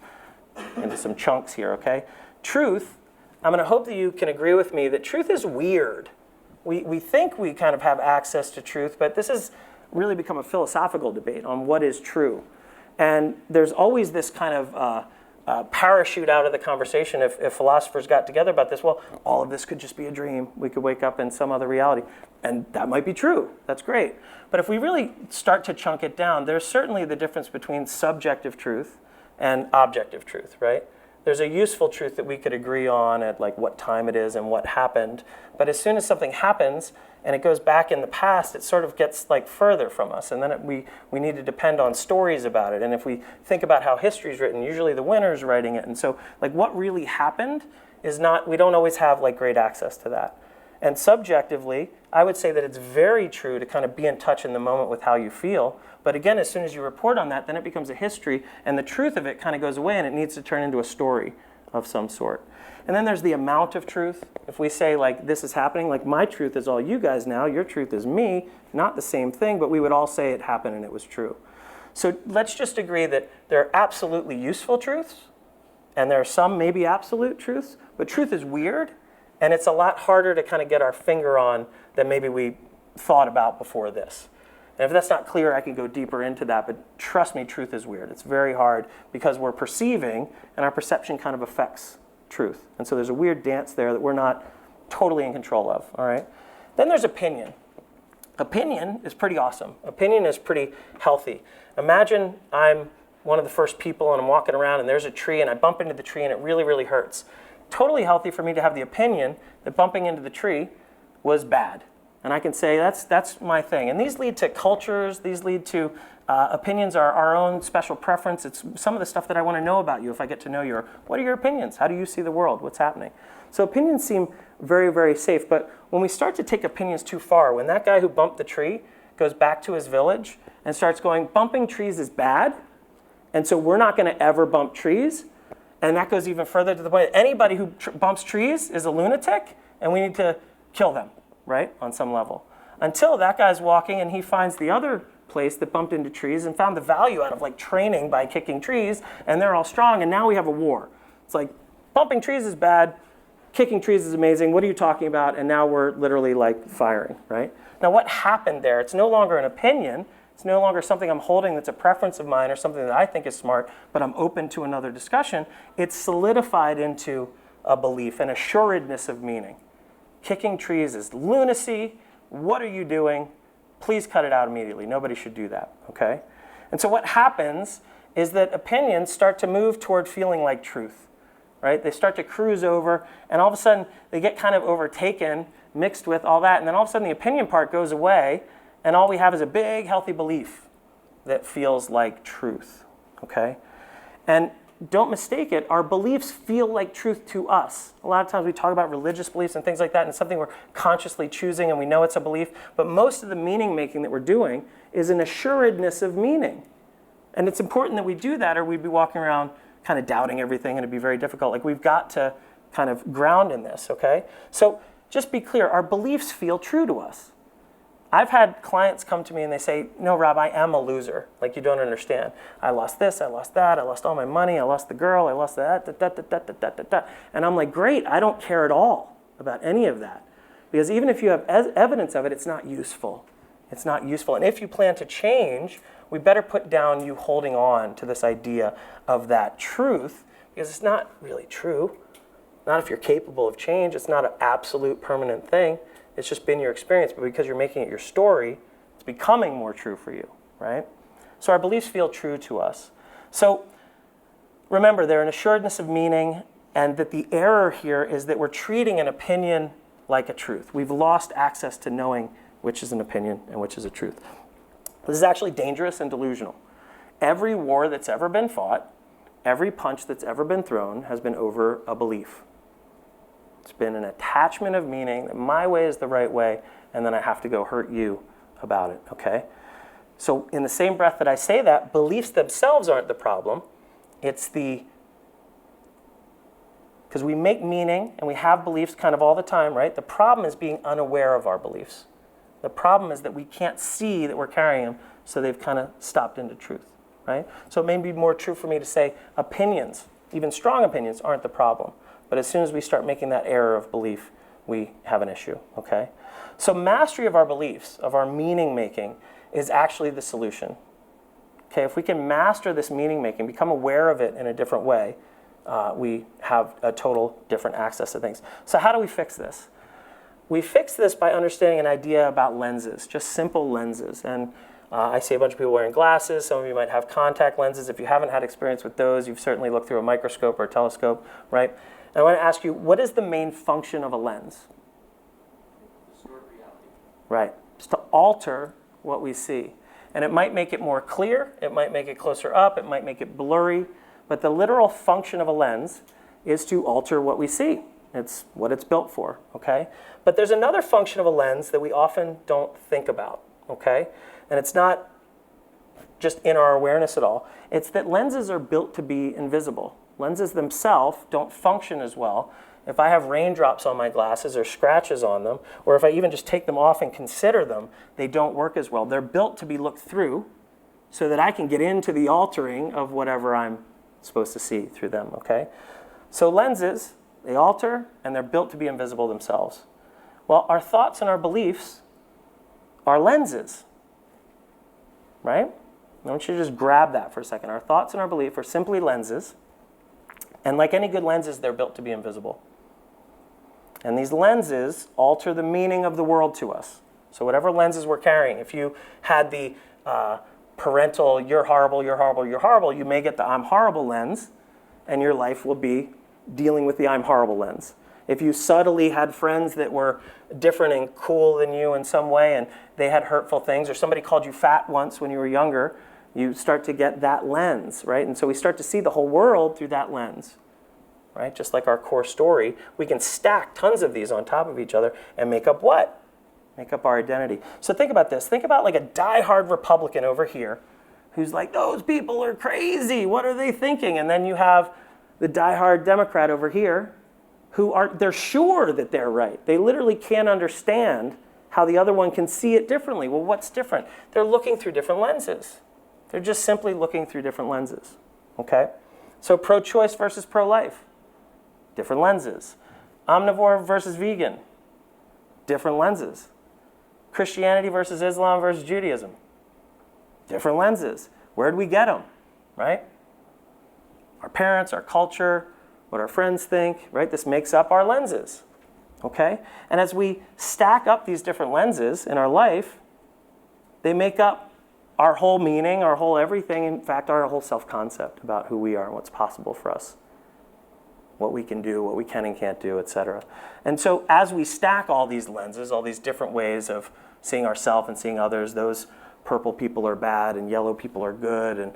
chunks here, okay? Truth, I'm going to hope that you can agree with me that truth is weird. We think we kind of have access to truth, but this has really become a philosophical debate on what is true. And there's always this kind of parachute out of the conversation if philosophers got together about this. Well, all of this could just be a dream. We could wake up in some other reality. And that might be true. That's great. But if we really start to chunk it down, there's certainly the difference between subjective truth and objective truth, right? There's a useful truth that we could agree on at like what time it is and what happened. But as soon as something happens and it goes back in the past, it sort of gets like further from us. And then we need to depend on stories about it. And if we think about how history is written, usually the winner's writing it. And so like what really happened is not, we don't always have like great access to that. And subjectively, I would say that it's very true to kind of be in touch in the moment with how you feel. But again, as soon as you report on that, then it becomes a history, and the truth of it kind of goes away, and it needs to turn into a story of some sort. And then there's the amount of truth. If we say, like, this is happening, like, my truth is all you guys now, your truth is me, not the same thing, but we would all say it happened and it was true. So let's just agree that there are absolutely useful truths, and there are some maybe absolute truths, but truth is weird, and it's a lot harder to kind of get our finger on than maybe we thought about before this. And if that's not clear, I can go deeper into that, but trust me, truth is weird. It's very hard because we're perceiving, and our perception kind of affects truth. And so there's a weird dance there that we're not totally in control of, all right? Then there's opinion. Opinion is pretty awesome. Opinion is pretty healthy. Imagine I'm one of the first people and I'm walking around and there's a tree and I bump into the tree and it really, really hurts. Totally healthy for me to have the opinion that bumping into the tree was bad. And I can say, that's my thing. And these lead to cultures. These lead to opinions are our own special preference. It's some of the stuff that I want to know about you if I get to know you. Or what are your opinions? How do you see the world? What's happening? So opinions seem very, very safe. But when we start to take opinions too far, when that guy who bumped the tree goes back to his village and starts going, bumping trees is bad, and so we're not going to ever bump trees, and that goes even further to the point that anybody who bumps trees is a lunatic, and we need to kill them. Right, on some level. Until that guy's walking and he finds the other place that bumped into trees and found the value out of like training by kicking trees, and they're all strong, and now we have a war. It's like, bumping trees is bad, kicking trees is amazing, what are you talking about? And now we're literally like firing, right? Now what happened there? It's no longer an opinion, it's no longer something I'm holding that's a preference of mine or something that I think is smart, but I'm open to another discussion. It's solidified into a belief, an assuredness of meaning. Kicking trees is lunacy. What are you doing? Please cut it out immediately. Nobody should do that, okay? And so what happens is that opinions start to move toward feeling like truth, right? They start to cruise over, and all of a sudden they get kind of overtaken, mixed with all that, and then all of a sudden the opinion part goes away, and all we have is a big, healthy belief that feels like truth, okay? And don't mistake it, our beliefs feel like truth to us. A lot of times we talk about religious beliefs and things like that, and it's something we're consciously choosing and we know it's a belief, but most of the meaning making that we're doing is an assuredness of meaning. And it's important that we do that, or we'd be walking around kind of doubting everything and it'd be very difficult. Like, we've got to kind of ground in this, okay? So just be clear, our beliefs feel true to us. I've had clients come to me and they say, no, Rob, I am a loser. Like, you don't understand. I lost this, I lost that, I lost all my money, I lost the girl, I lost that, And I'm like, great, I don't care at all about any of that. Because even if you have evidence of it, it's not useful. It's not useful. And if you plan to change, we better put down you holding on to this idea of that truth, because it's not really true. Not if you're capable of change. It's not an absolute permanent thing. It's just been your experience, but because you're making it your story, it's becoming more true for you, right? So our beliefs feel true to us. So remember, they're an assuredness of meaning, and that the error here is that we're treating an opinion like a truth. We've lost access to knowing which is an opinion and which is a truth. This is actually dangerous and delusional. Every war that's ever been fought, every punch that's ever been thrown has been over a belief. It's been an attachment of meaning that my way is the right way, and then I have to go hurt you about it, okay? So in the same breath that I say that, beliefs themselves aren't the problem. It's because we make meaning and we have beliefs kind of all the time, right? The problem is being unaware of our beliefs. The problem is that we can't see that we're carrying them, so they've kind of stopped into truth, right? So it may be more true for me to say opinions, even strong opinions, aren't the problem. But as soon as we start making that error of belief, we have an issue, okay? So mastery of our beliefs, of our meaning making, is actually the solution. Okay, if we can master this meaning making, become aware of it in a different way, we have a total different access to things. So how do we fix this? We fix this by understanding an idea about lenses, just simple lenses. And I see a bunch of people wearing glasses. Some of you might have contact lenses. If you haven't had experience with those, you've certainly looked through a microscope or a telescope, right? And I want to ask you, what is the main function of a lens? Distort reality. Right. It's to alter what we see. And it might make it more clear, it might make it closer up, it might make it blurry, but the literal function of a lens is to alter what we see. It's what it's built for, okay? But there's another function of a lens that we often don't think about, okay? And it's not just in our awareness at all. It's that lenses are built to be invisible. Lenses themselves don't function as well if I have raindrops on my glasses or scratches on them, or if I even just take them off and consider them, they don't work as well. They're built to be looked through so that I can get into the altering of whatever I'm supposed to see through them, okay? So lenses, they alter and they're built to be invisible themselves. Well, our thoughts and our beliefs are lenses, right? I want you to just grab that for a second. Our thoughts and our beliefs are simply lenses, and like any good lenses, they're built to be invisible. And these lenses alter the meaning of the world to us. So whatever lenses we're carrying, if you had the parental, you're horrible, you're horrible, you're horrible, you may get the I'm horrible lens, and your life will be dealing with the I'm horrible lens. If you subtly had friends that were different and cool than you in some way, and they had hurtful things, or somebody called you fat once when you were younger, you start to get that lens, right? And so we start to see the whole world through that lens. Right? Just like our core story, we can stack tons of these on top of each other and make up what? Make up our identity. So think about this. Think about like a diehard Republican over here who's like, those people are crazy. What are they thinking? And then you have the diehard Democrat over here they're sure that they're right. They literally can't understand how the other one can see it differently. Well, what's different? They're looking through different lenses. They're just simply looking through different lenses. Okay? So pro-choice versus pro-life. Different lenses. Omnivore versus vegan. Different lenses. Christianity versus Islam versus Judaism. Different lenses. Where'd we get them? Right? Our parents, our culture, what our friends think, right? This makes up our lenses. Okay? And as we stack up these different lenses in our life, they make up our whole meaning, our whole everything, in fact, our whole self-concept about who we are and what's possible for us. What we can do, what we can and can't do, etc. And so as we stack all these lenses, all these different ways of seeing ourselves and seeing others, those purple people are bad and yellow people are good and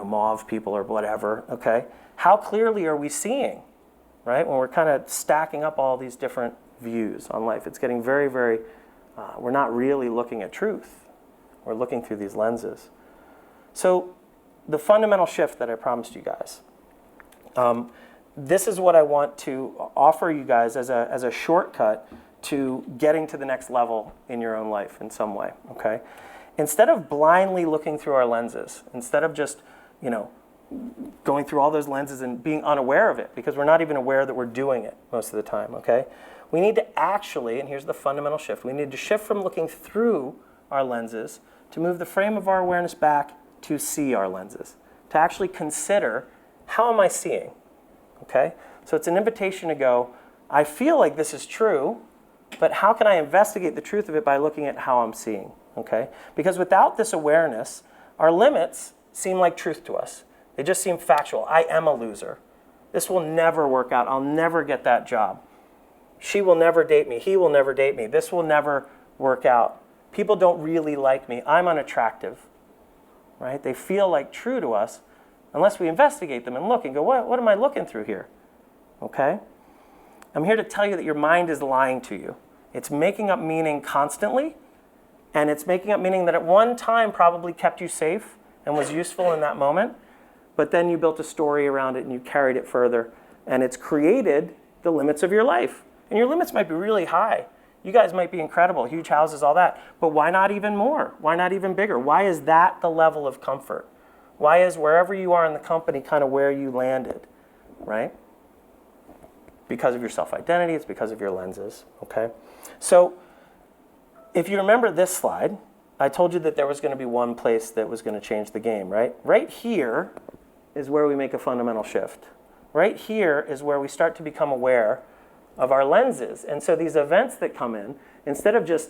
mauve people are whatever, okay? How clearly are we seeing, right? When we're kind of stacking up all these different views on life. It's getting very, very, we're not really looking at truth. We're looking through these lenses. So the fundamental shift that I promised you guys, this is what I want to offer you guys as a shortcut to getting to the next level in your own life in some way, okay? Instead of blindly looking through our lenses, instead of just, going through all those lenses and being unaware of it, because we're not even aware that we're doing it most of the time, okay? We need to actually, and here's the fundamental shift, we need to shift from looking through our lenses to move the frame of our awareness back to see our lenses, to actually consider, how am I seeing? Okay? So it's an invitation to go, I feel like this is true, but how can I investigate the truth of it by looking at how I'm seeing? Okay? Because without this awareness, our limits seem like truth to us. They just seem factual. I am a loser. This will never work out. I'll never get that job. She will never date me. He will never date me. This will never work out. People don't really like me. I'm unattractive. Right? They feel like true to us unless we investigate them and look and go, what am I looking through here? Okay? I'm here to tell you that your mind is lying to you. It's making up meaning constantly, and it's making up meaning that at one time probably kept you safe and was useful in that moment, but then you built a story around it and you carried it further, and it's created the limits of your life. And your limits might be really high. You guys might be incredible, huge houses, all that, but why not even more? Why not even bigger? Why is that the level of comfort? Why is wherever you are in the company kind of where you landed, right? Because of your self-identity, it's because of your lenses, okay? So if you remember this slide, I told you that there was going to be one place that was going to change the game, right? Right here is where we make a fundamental shift. Right here is where we start to become aware of our lenses. And so these events that come in, instead of just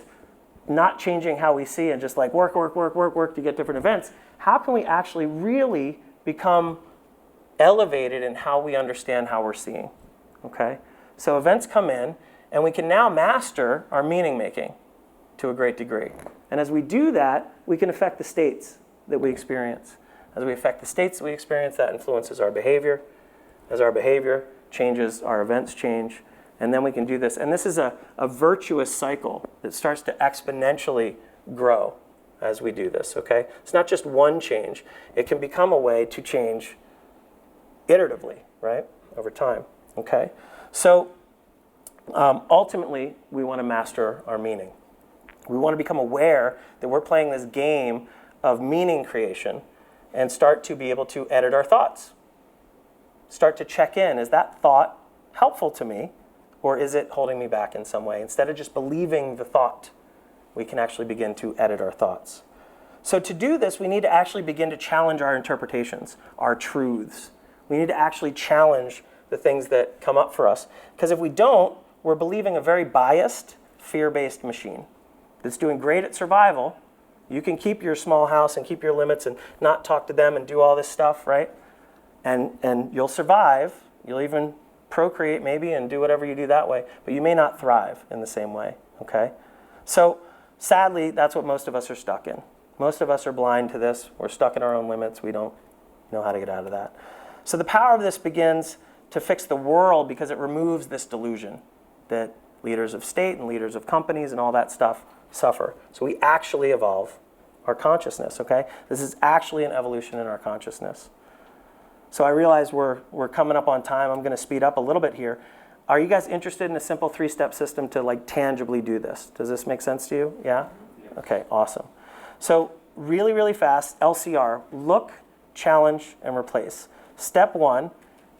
not changing how we see and just like work to get different events, how can we actually really become elevated in how we understand how we're seeing, okay? So events come in, and we can now master our meaning making to a great degree. And as we do that, we can affect the states that we experience. As we affect the states that we experience, that influences our behavior. As our behavior changes, our events change. And then we can do this. And this is a virtuous cycle that starts to exponentially grow as we do this, okay? It's not just one change. It can become a way to change iteratively, right, over time, okay? So ultimately, we want to master our meaning. We want to become aware that we're playing this game of meaning creation and start to be able to edit our thoughts. Start to check in, is that thought helpful to me, or is it holding me back in some way? Instead of just believing the thought, we can actually begin to edit our thoughts. So to do this, we need to actually begin to challenge our interpretations, our truths. We need to actually challenge the things that come up for us. Because if we don't, we're believing a very biased, fear-based machine that's doing great at survival. You can keep your small house and keep your limits and not talk to them and do all this stuff, right? And you'll survive. You'll even procreate maybe and do whatever you do that way. But you may not thrive in the same way, okay? So sadly, that's what most of us are stuck in. Most of us are blind to this. We're stuck in our own limits. We don't know how to get out of that. So the power of this begins to fix the world because it removes this delusion that leaders of state and leaders of companies and all that stuff suffer. So we actually evolve our consciousness, okay? This is actually an evolution in our consciousness. So I realize we're coming up on time. I'm going to speed up a little bit here. Are you guys interested in a simple 3-step system to like tangibly do this? Does this make sense to you? Yeah? Okay, awesome. So really, really fast, LCR, look, challenge, and replace. Step 1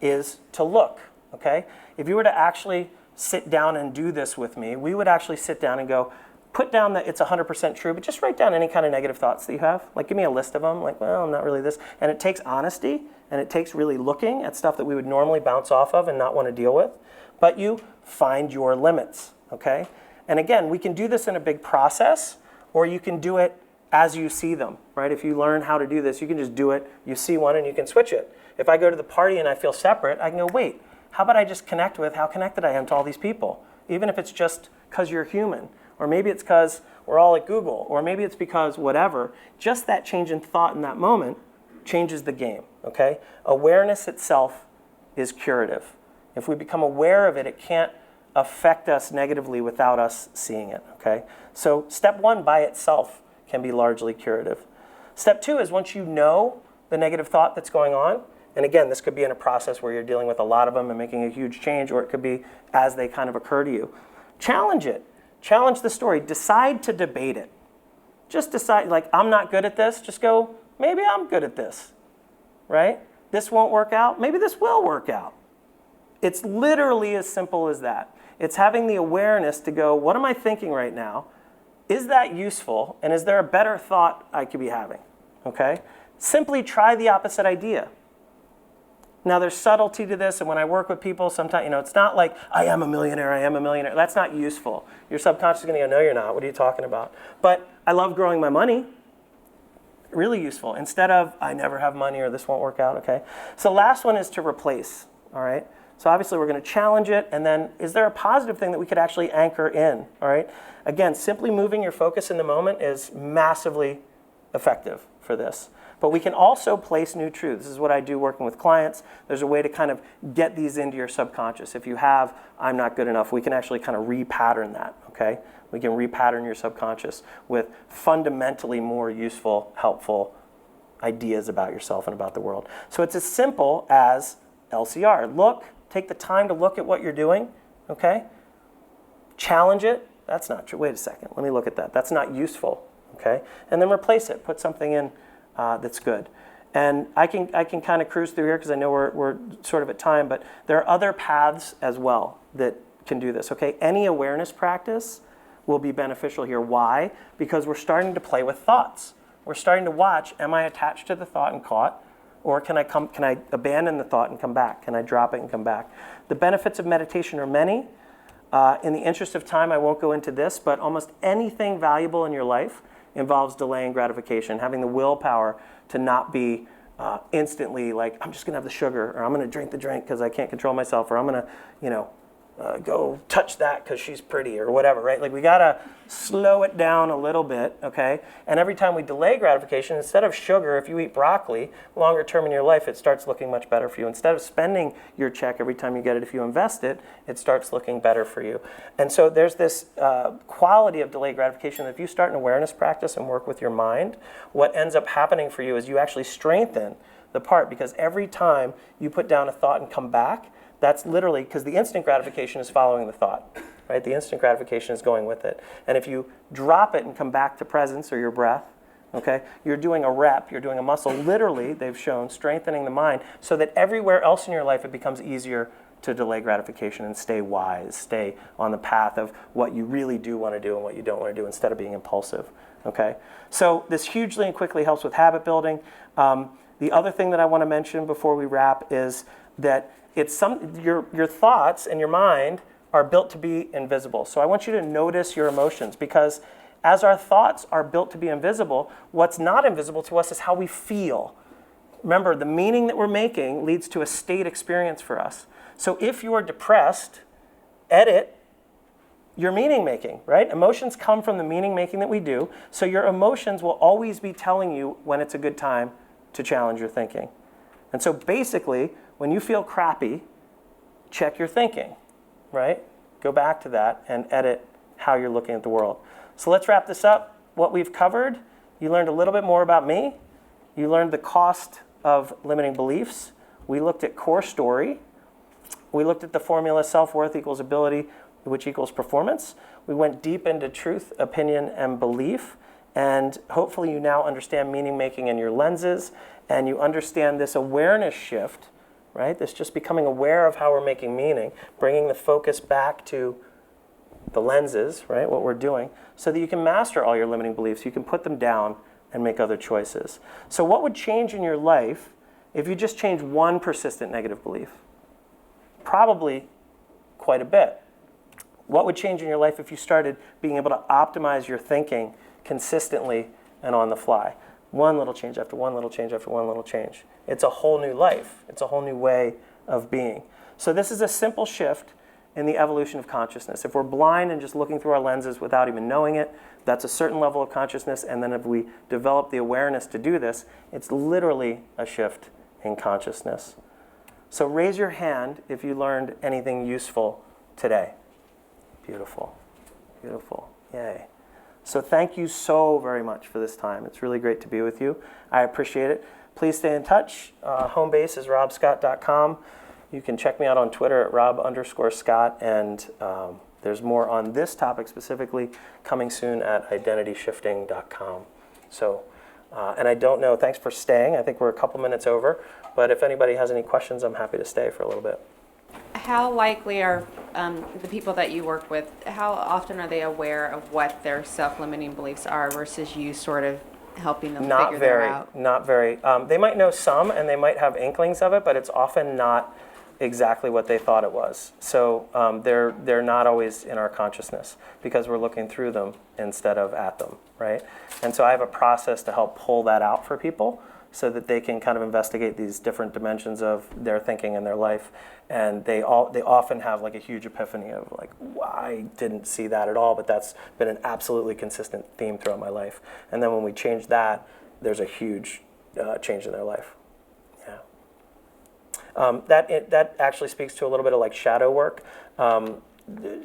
is to look, okay? If you were to actually sit down and do this with me, we would actually sit down and go, put down that it's 100% true, but just write down any kind of negative thoughts that you have. Like, give me a list of them. Like, well, I'm not really this. And it takes honesty, and it takes really looking at stuff that we would normally bounce off of and not want to deal with. But you find your limits, okay? And again, we can do this in a big process, or you can do it as you see them, right? If you learn how to do this, you can just do it. You see one, and you can switch it. If I go to the party and I feel separate, I can go, wait, how about I just connect with how connected I am to all these people? Even if it's just because you're human. Or maybe it's because we're all at Google. Or maybe it's because whatever. Just that change in thought in that moment changes the game, okay? Awareness itself is curative. If we become aware of it, it can't affect us negatively without us seeing it, okay? So step 1 by itself can be largely curative. Step 2 is once you know the negative thought that's going on, and again, this could be in a process where you're dealing with a lot of them and making a huge change, or it could be as they kind of occur to you. Challenge it. Challenge the story. Decide to debate it. Just decide, like, I'm not good at this. Just go, maybe I'm good at this, right? This won't work out. Maybe this will work out. It's literally as simple as that. It's having the awareness to go, what am I thinking right now? Is that useful? And is there a better thought I could be having? Okay? Simply try the opposite idea. Now, there's subtlety to this, and when I work with people, sometimes, it's not like, I am a millionaire. That's not useful. Your subconscious is going to go, no, you're not. What are you talking about? But I love growing my money. Really useful. Instead of, I never have money, or this won't work out, okay? So last one is to replace, all right? So obviously, we're going to challenge it, and then is there a positive thing that we could actually anchor in, all right? Again, simply moving your focus in the moment is massively effective for this. But we can also place new truths. This is what I do working with clients. There's a way to kind of get these into your subconscious. If you have, I'm not good enough, we can actually kind of repattern that, okay? We can repattern your subconscious with fundamentally more useful, helpful ideas about yourself and about the world. So it's as simple as LCR. Look, take the time to look at what you're doing, okay? Challenge it. That's not true. Wait a second. Let me look at that. That's not useful, okay? And then replace it. Put something in that's good. And I can kind of cruise through here because I know we're sort of at time, but there are other paths as well that can do this, okay? Any awareness practice will be beneficial here. Why? Because we're starting to play with thoughts. We're starting to watch, am I attached to the thought and caught? Or can I abandon the thought and come back? Can I drop it and come back? The benefits of meditation are many. In the interest of time, I won't go into this, but almost anything valuable in your life involves delaying gratification, having the willpower to not be instantly like, I'm just going to have the sugar, or I'm going to drink the drink because I can't control myself, or I'm going to, go touch that because she's pretty, or whatever, right? Like, we got to slow it down a little bit, okay? And every time we delay gratification, instead of sugar, if you eat broccoli, longer term in your life, it starts looking much better for you. Instead of spending your check every time you get it, if you invest it, it starts looking better for you. And so there's this quality of delayed gratification that if you start an awareness practice and work with your mind, what ends up happening for you is you actually strengthen the part, because every time you put down a thought and come back, that's literally, because the instant gratification is following the thought, right? The instant gratification is going with it. And if you drop it and come back to presence or your breath, okay, you're doing a rep, you're doing a muscle, literally, they've shown, strengthening the mind so that everywhere else in your life it becomes easier to delay gratification and stay wise, stay on the path of what you really do want to do and what you don't want to do instead of being impulsive, okay? So this hugely and quickly helps with habit building. The other thing that I want to mention before we wrap is that your thoughts and your mind are built to be invisible. So I want you to notice your emotions, because as our thoughts are built to be invisible, what's not invisible to us is how we feel. Remember, the meaning that we're making leads to a state experience for us. So if you are depressed, edit your meaning making, right? Emotions come from the meaning making that we do. So your emotions will always be telling you when it's a good time to challenge your thinking. And so basically, when you feel crappy, check your thinking, right? Go back to that and edit how you're looking at the world. So let's wrap this up. What we've covered, you learned a little bit more about me. You learned the cost of limiting beliefs. We looked at core story. We looked at the formula self-worth equals ability, which equals performance. We went deep into truth, opinion, and belief. And hopefully you now understand meaning making and your lenses, and you understand this awareness shift, right? This just becoming aware of how we're making meaning, bringing the focus back to the lenses, right? What we're doing, so that you can master all your limiting beliefs. You can put them down and make other choices. So what would change in your life if you just change one persistent negative belief? Probably quite a bit. What would change in your life if you started being able to optimize your thinking consistently and on the fly? One little change after one little change after one little change. It's a whole new life. It's a whole new way of being. So this is a simple shift in the evolution of consciousness. If we're blind and just looking through our lenses without even knowing it, that's a certain level of consciousness. And then if we develop the awareness to do this, it's literally a shift in consciousness. So raise your hand if you learned anything useful today. Beautiful. Beautiful. Yay. So thank you so very much for this time. It's really great to be with you. I appreciate it. Please stay in touch. Home base is robscott.com. You can check me out on Twitter at rob_Scott. And there's more on this topic specifically coming soon at identityshifting.com. So, and I don't know, thanks for staying. I think we're a couple minutes over. But if anybody has any questions, I'm happy to stay for a little bit. How likely are the people that you work with, how often are they aware of what their self-limiting beliefs are versus you sort of helping them figure them out? Not very. They might know some and they might have inklings of it, but it's often not exactly what they thought it was. So they're not always in our consciousness because we're looking through them instead of at them, right? And so I have a process to help pull that out for people so that they can kind of investigate these different dimensions of their thinking and their life. And they often have like a huge epiphany of like, wow, I didn't see that at all, but that's been an absolutely consistent theme throughout my life. And then when we change that, there's a huge change in their life. Yeah. That actually speaks to a little bit of like shadow work.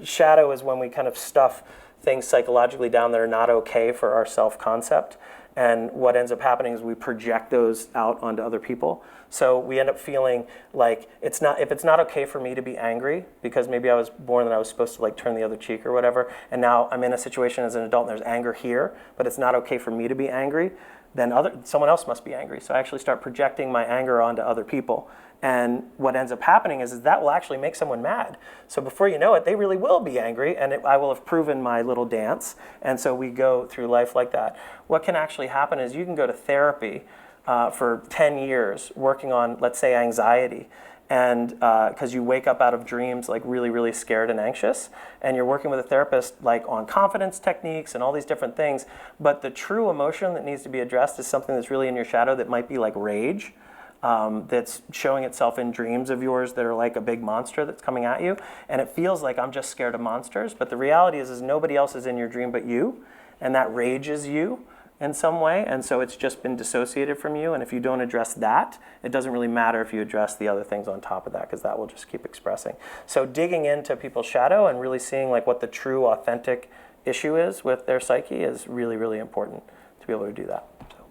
Shadow is when we kind of stuff things psychologically down that are not okay for our self-concept. And what ends up happening is we project those out onto other people. So we end up feeling like if it's not okay for me to be angry because maybe I was born and I was supposed to like turn the other cheek or whatever, and now I'm in a situation as an adult and there's anger here, but it's not okay for me to be angry, then someone else must be angry. So I actually start projecting my anger onto other people. And what ends up happening is that will actually make someone mad. So before you know it, they really will be angry, and I will have proven my little dance. And so we go through life like that. What can actually happen is you can go to therapy for 10 years working on, let's say, anxiety. and because you wake up out of dreams like really, really scared and anxious, and you're working with a therapist like on confidence techniques and all these different things, but the true emotion that needs to be addressed is something that's really in your shadow that might be like rage, that's showing itself in dreams of yours that are like a big monster that's coming at you, and it feels like I'm just scared of monsters, but the reality is nobody else is in your dream but you, and that rage is you in some way, and so it's just been dissociated from you, and if you don't address that, it doesn't really matter if you address the other things on top of that, because that will just keep expressing. So digging into people's shadow and really seeing like what the true authentic issue is with their psyche is really, really important to be able to do that. So.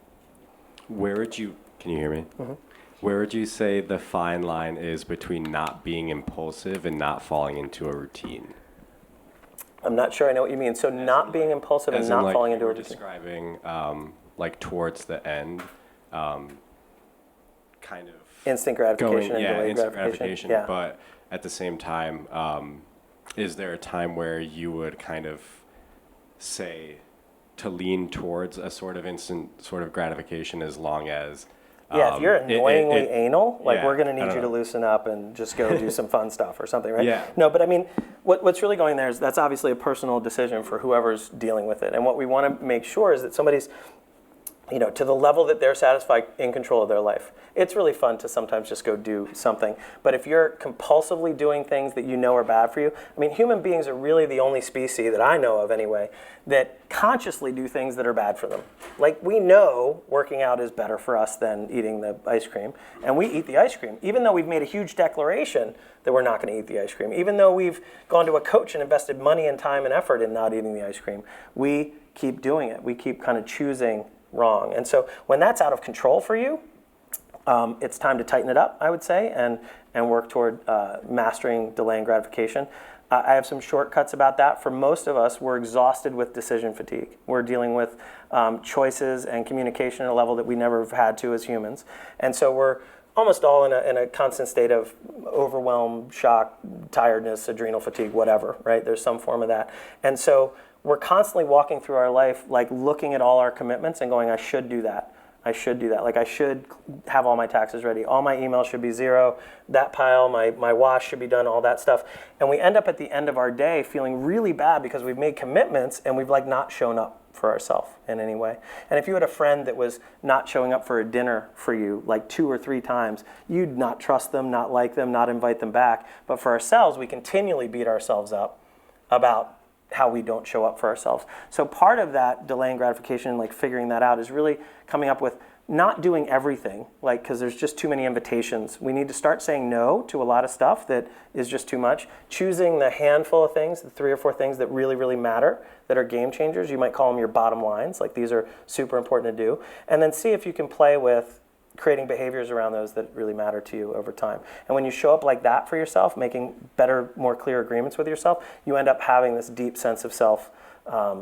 Can you hear me? Mm-hmm. Where would you say the fine line is between not being impulsive and not falling into a routine? I'm not sure I know what you mean. So not being impulsive and not falling into a routine. Describing like towards the end, kind of instant gratification and delayed instant gratification. Yeah. But at the same time, is there a time where you would kind of say to lean towards a sort of instant sort of gratification as long as if you're annoyingly anal, like we're going to need you to know. loosen up and just go do some fun stuff or something, right? Yeah. No, but I mean, what's really going there is that's obviously a personal decision for whoever's dealing with it. And what we want to make sure is that somebody's, to the level that they're satisfied in control of their life. It's really fun to sometimes just go do something. But if you're compulsively doing things that you know are bad for you, I mean, human beings are really the only species that I know of anyway that consciously do things that are bad for them. Like we know working out is better for us than eating the ice cream, and we eat the ice cream, even though we've made a huge declaration that we're not going to eat the ice cream, even though we've gone to a coach and invested money and time and effort in not eating the ice cream. We keep doing it. We keep kind of choosing wrong. And so when that's out of control for you, it's time to tighten it up, I would say, and work toward mastering delaying gratification. I have some shortcuts about that. For most of us, we're exhausted with decision fatigue. We're dealing with choices and communication at a level that we never have had to as humans. And so we're almost all in a constant state of overwhelm, shock, tiredness, adrenal fatigue, whatever, right? There's some form of that. And so we're constantly walking through our life, like looking at all our commitments and going, I should do that. I should do that. Like I should have all my taxes ready. All my emails should be zero. That pile, my wash should be done, all that stuff. And we end up at the end of our day feeling really bad because we've made commitments and we've like not shown up for ourselves in any way. And if you had a friend that was not showing up for a dinner for you like 2 or 3 times, you'd not trust them, not like them, not invite them back. But for ourselves, we continually beat ourselves up about how we don't show up for ourselves. So part of that delaying gratification, like figuring that out, is really coming up with not doing everything, like, because there's just too many invitations. We need to start saying no to a lot of stuff that is just too much. Choosing the handful of things, the 3 or 4 things that really, really matter, that are game changers. You might call them your bottom lines, like these are super important to do. And then see if you can play with creating behaviors around those that really matter to you over time. And when you show up like that for yourself, making better, more clear agreements with yourself, you end up having this deep sense of self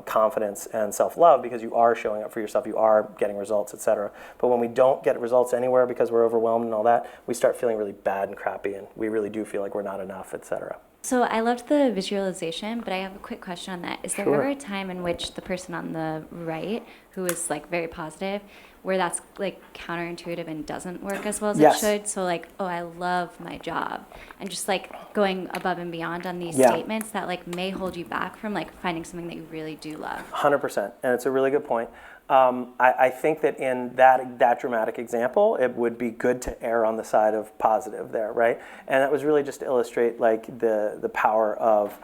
confidence and self-love because you are showing up for yourself, you are getting results, etc. But when we don't get results anywhere because we're overwhelmed and all that, we start feeling really bad and crappy, and we really do feel like we're not enough, etc. So I loved the visualization, but I have a quick question on that. Is there ever a time in which the person on the right, who is like very positive, where that's like counterintuitive and doesn't work as well as it should? So like, oh, I love my job, and just like going above and beyond on these statements that like may hold you back from like finding something that you really do love. 100%, and it's a really good point. I think that in that dramatic example, it would be good to err on the side of positive there, right? And that was really just to illustrate like the power of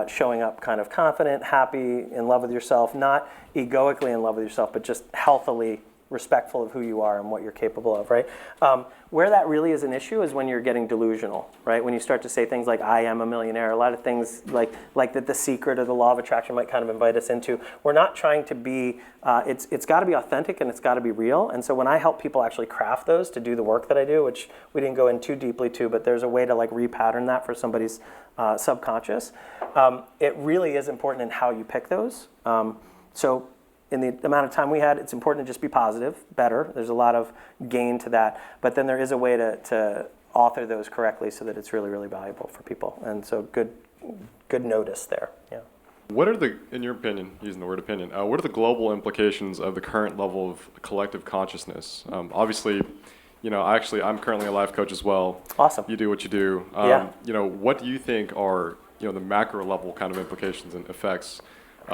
showing up kind of confident, happy, in love with yourself, not egoically in love with yourself, but just healthily respectful of who you are and what you're capable of, right? Where that really is an issue is when you're getting delusional, right? When you start to say things like, I am a millionaire, a lot of things like that The Secret or the Law of Attraction might kind of invite us into. We're not trying to be, it's got to be authentic and it's got to be real. And so when I help people actually craft those to do the work that I do, which we didn't go in too deeply to, but there's a way to like repattern that for somebody's subconscious, it really is important in how you pick those. So in the amount of time we had, it's important to just be positive, better. There's a lot of gain to that. But then there is a way to author those correctly so that it's really, really valuable for people. And so good notice there. Yeah. What are the, in your opinion, using the word opinion, what are the global implications of the current level of collective consciousness? Obviously, I'm currently a life coach as well. Awesome. You do what you do. Yeah. What do you think are, the macro level kind of implications and effects,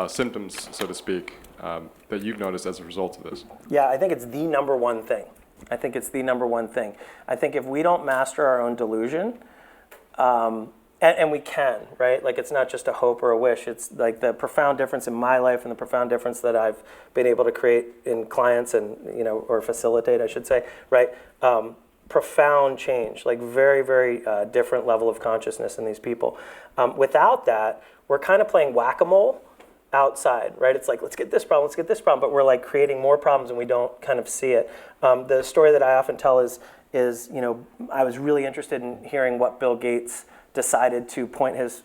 symptoms, so to speak, that you've noticed as a result of this? Yeah, I think it's the number one thing. I think if we don't master our own delusion, and we can, right? Like, it's not just a hope or a wish. It's like the profound difference in my life and the profound difference that I've been able to create in clients and, or facilitate, I should say, right? Profound change, like very, very different level of consciousness in these people. Without that, we're kind of playing whack-a-mole outside, right? It's like, let's get this problem, but we're like creating more problems and we don't kind of see it. The story that I often tell is I was really interested in hearing what Bill Gates decided to point his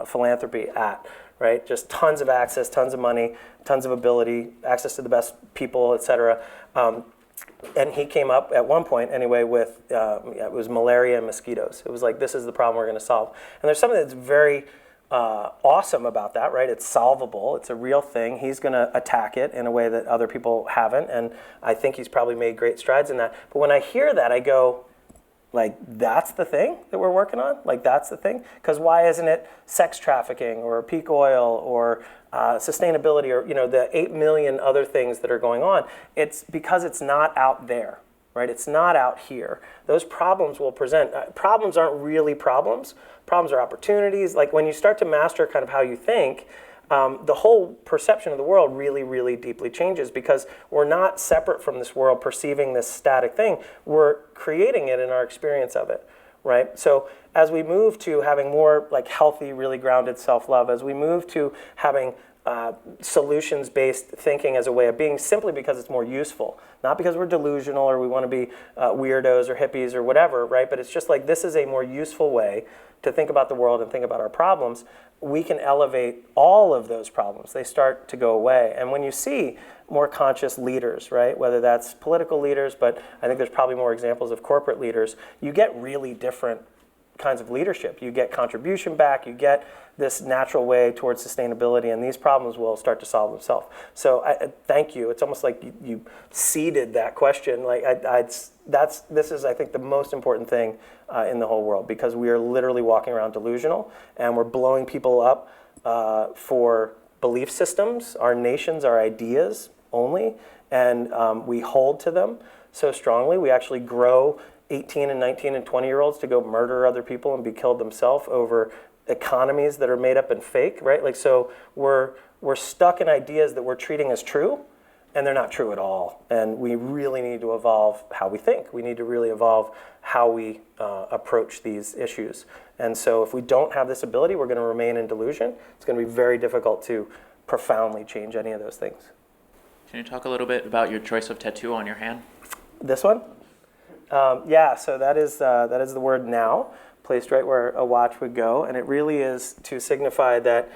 philanthropy at, right? Just tons of access, tons of money, tons of ability, access to the best people, et cetera. And he came up at one point anyway with, it was malaria and mosquitoes. It was like, this is the problem we're going to solve. And there's something that's very awesome about that, right? It's solvable. It's a real thing. He's going to attack it in a way that other people haven't. And I think he's probably made great strides in that. But when I hear that, I go, like, that's the thing that we're working on? Like, that's the thing? Because why isn't it sex trafficking or peak oil or sustainability or, the 8 million other things that are going on? It's because it's not out there, right? It's not out here. Those problems will present. Problems aren't really problems. Problems are opportunities. Like, when you start to master kind of how you think, the whole perception of the world really, really deeply changes because we're not separate from this world perceiving this static thing. We're creating it in our experience of it, right? So as we move to having more like healthy, really grounded self-love, as we move to having solutions-based thinking as a way of being simply because it's more useful, not because we're delusional or we want to be weirdos or hippies or whatever, right? But it's just like this is a more useful way to think about the world and think about our problems. We can elevate all of those problems. They start to go away. And when you see more conscious leaders, right, whether that's political leaders, but I think there's probably more examples of corporate leaders, you get really different kinds of leadership. You get contribution back, you get this natural way towards sustainability, and these problems will start to solve themselves. So I thank you. It's almost like you seeded that question. Like this is, I think, the most important thing in the whole world, because we are literally walking around delusional, and we're blowing people up for belief systems, our nations, our ideas only, and we hold to them so strongly. We actually grow 18 and 19 and 20-year-olds to go murder other people and be killed themselves over economies that are made up and fake, right? Like, so we're stuck in ideas that we're treating as true, and they're not true at all. And we really need to evolve how we think. We need to really evolve how we approach these issues. And so if we don't have this ability, we're going to remain in delusion. It's going to be very difficult to profoundly change any of those things. Can you talk a little bit about your choice of tattoo on your hand? This one? Yeah, so that is the word now, placed right where a watch would go, and it really is to signify that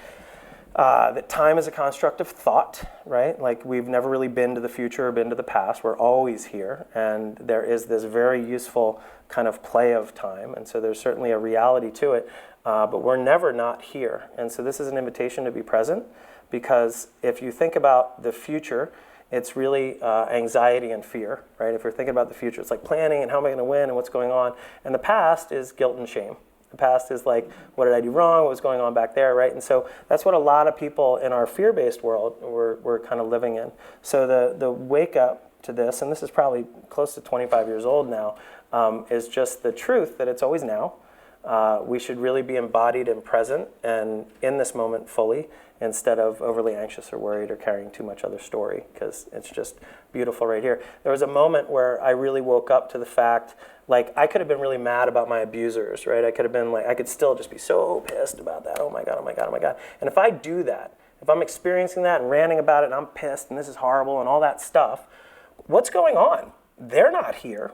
that time is a construct of thought, right? Like, we've never really been to the future or been to the past. We're always here, and there is this very useful kind of play of time, and so there's certainly a reality to it, but we're never not here. And so this is an invitation to be present, because if you think about the future, it's really anxiety and fear, right? If you're thinking about the future, it's like planning and how am I going to win and what's going on. And the past is guilt and shame. The past is like, what did I do wrong? What was going on back there, right? And so that's what a lot of people in our fear-based world we're kind of living in. So the wake up to this, and this is probably close to 25 years old now, is just the truth that it's always now. We should really be embodied and present and in this moment fully, instead of overly anxious or worried or carrying too much other story, because it's just beautiful right here. There was a moment where I really woke up to the fact, like, I could have been really mad about my abusers, right? I could have been like, I could still just be so pissed about that. Oh my God, oh my God, oh my God. And if I do that, if I'm experiencing that and ranting about it and I'm pissed and this is horrible and all that stuff, what's going on? They're not here.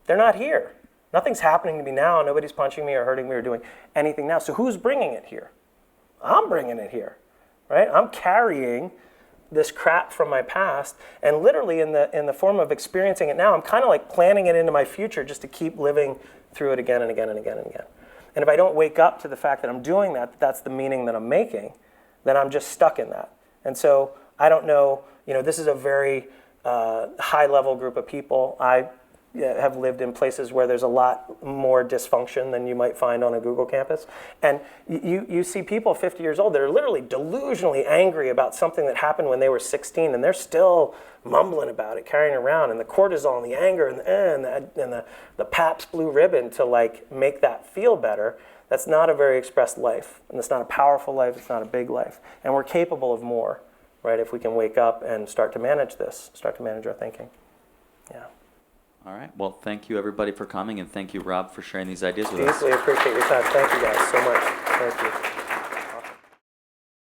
They're not here. Nothing's happening to me now. Nobody's punching me or hurting me or doing anything now. So who's bringing it here? I'm bringing it here, right? I'm carrying this crap from my past, and literally in the form of experiencing it now, I'm kind of like planning it into my future just to keep living through it again and again and again and again. And if I don't wake up to the fact that I'm doing that, that's the meaning that I'm making, then I'm just stuck in that. And so I don't know, this is a very high-level group of people. I have lived in places where there's a lot more dysfunction than you might find on a Google campus. And you see people 50 years old that are literally delusionally angry about something that happened when they were 16, and they're still mumbling about it, carrying around, and the cortisol and the anger and the Pabst Blue Ribbon to like make that feel better. That's not a very expressed life, and it's not a powerful life, it's not a big life. And we're capable of more, right, if we can wake up and start to manage this, start to manage our thinking. Yeah. All right. Well, thank you, everybody, for coming, and thank you, Rob, for sharing these ideas with us. Deeply appreciate your time. Thank you guys so much. Thank you.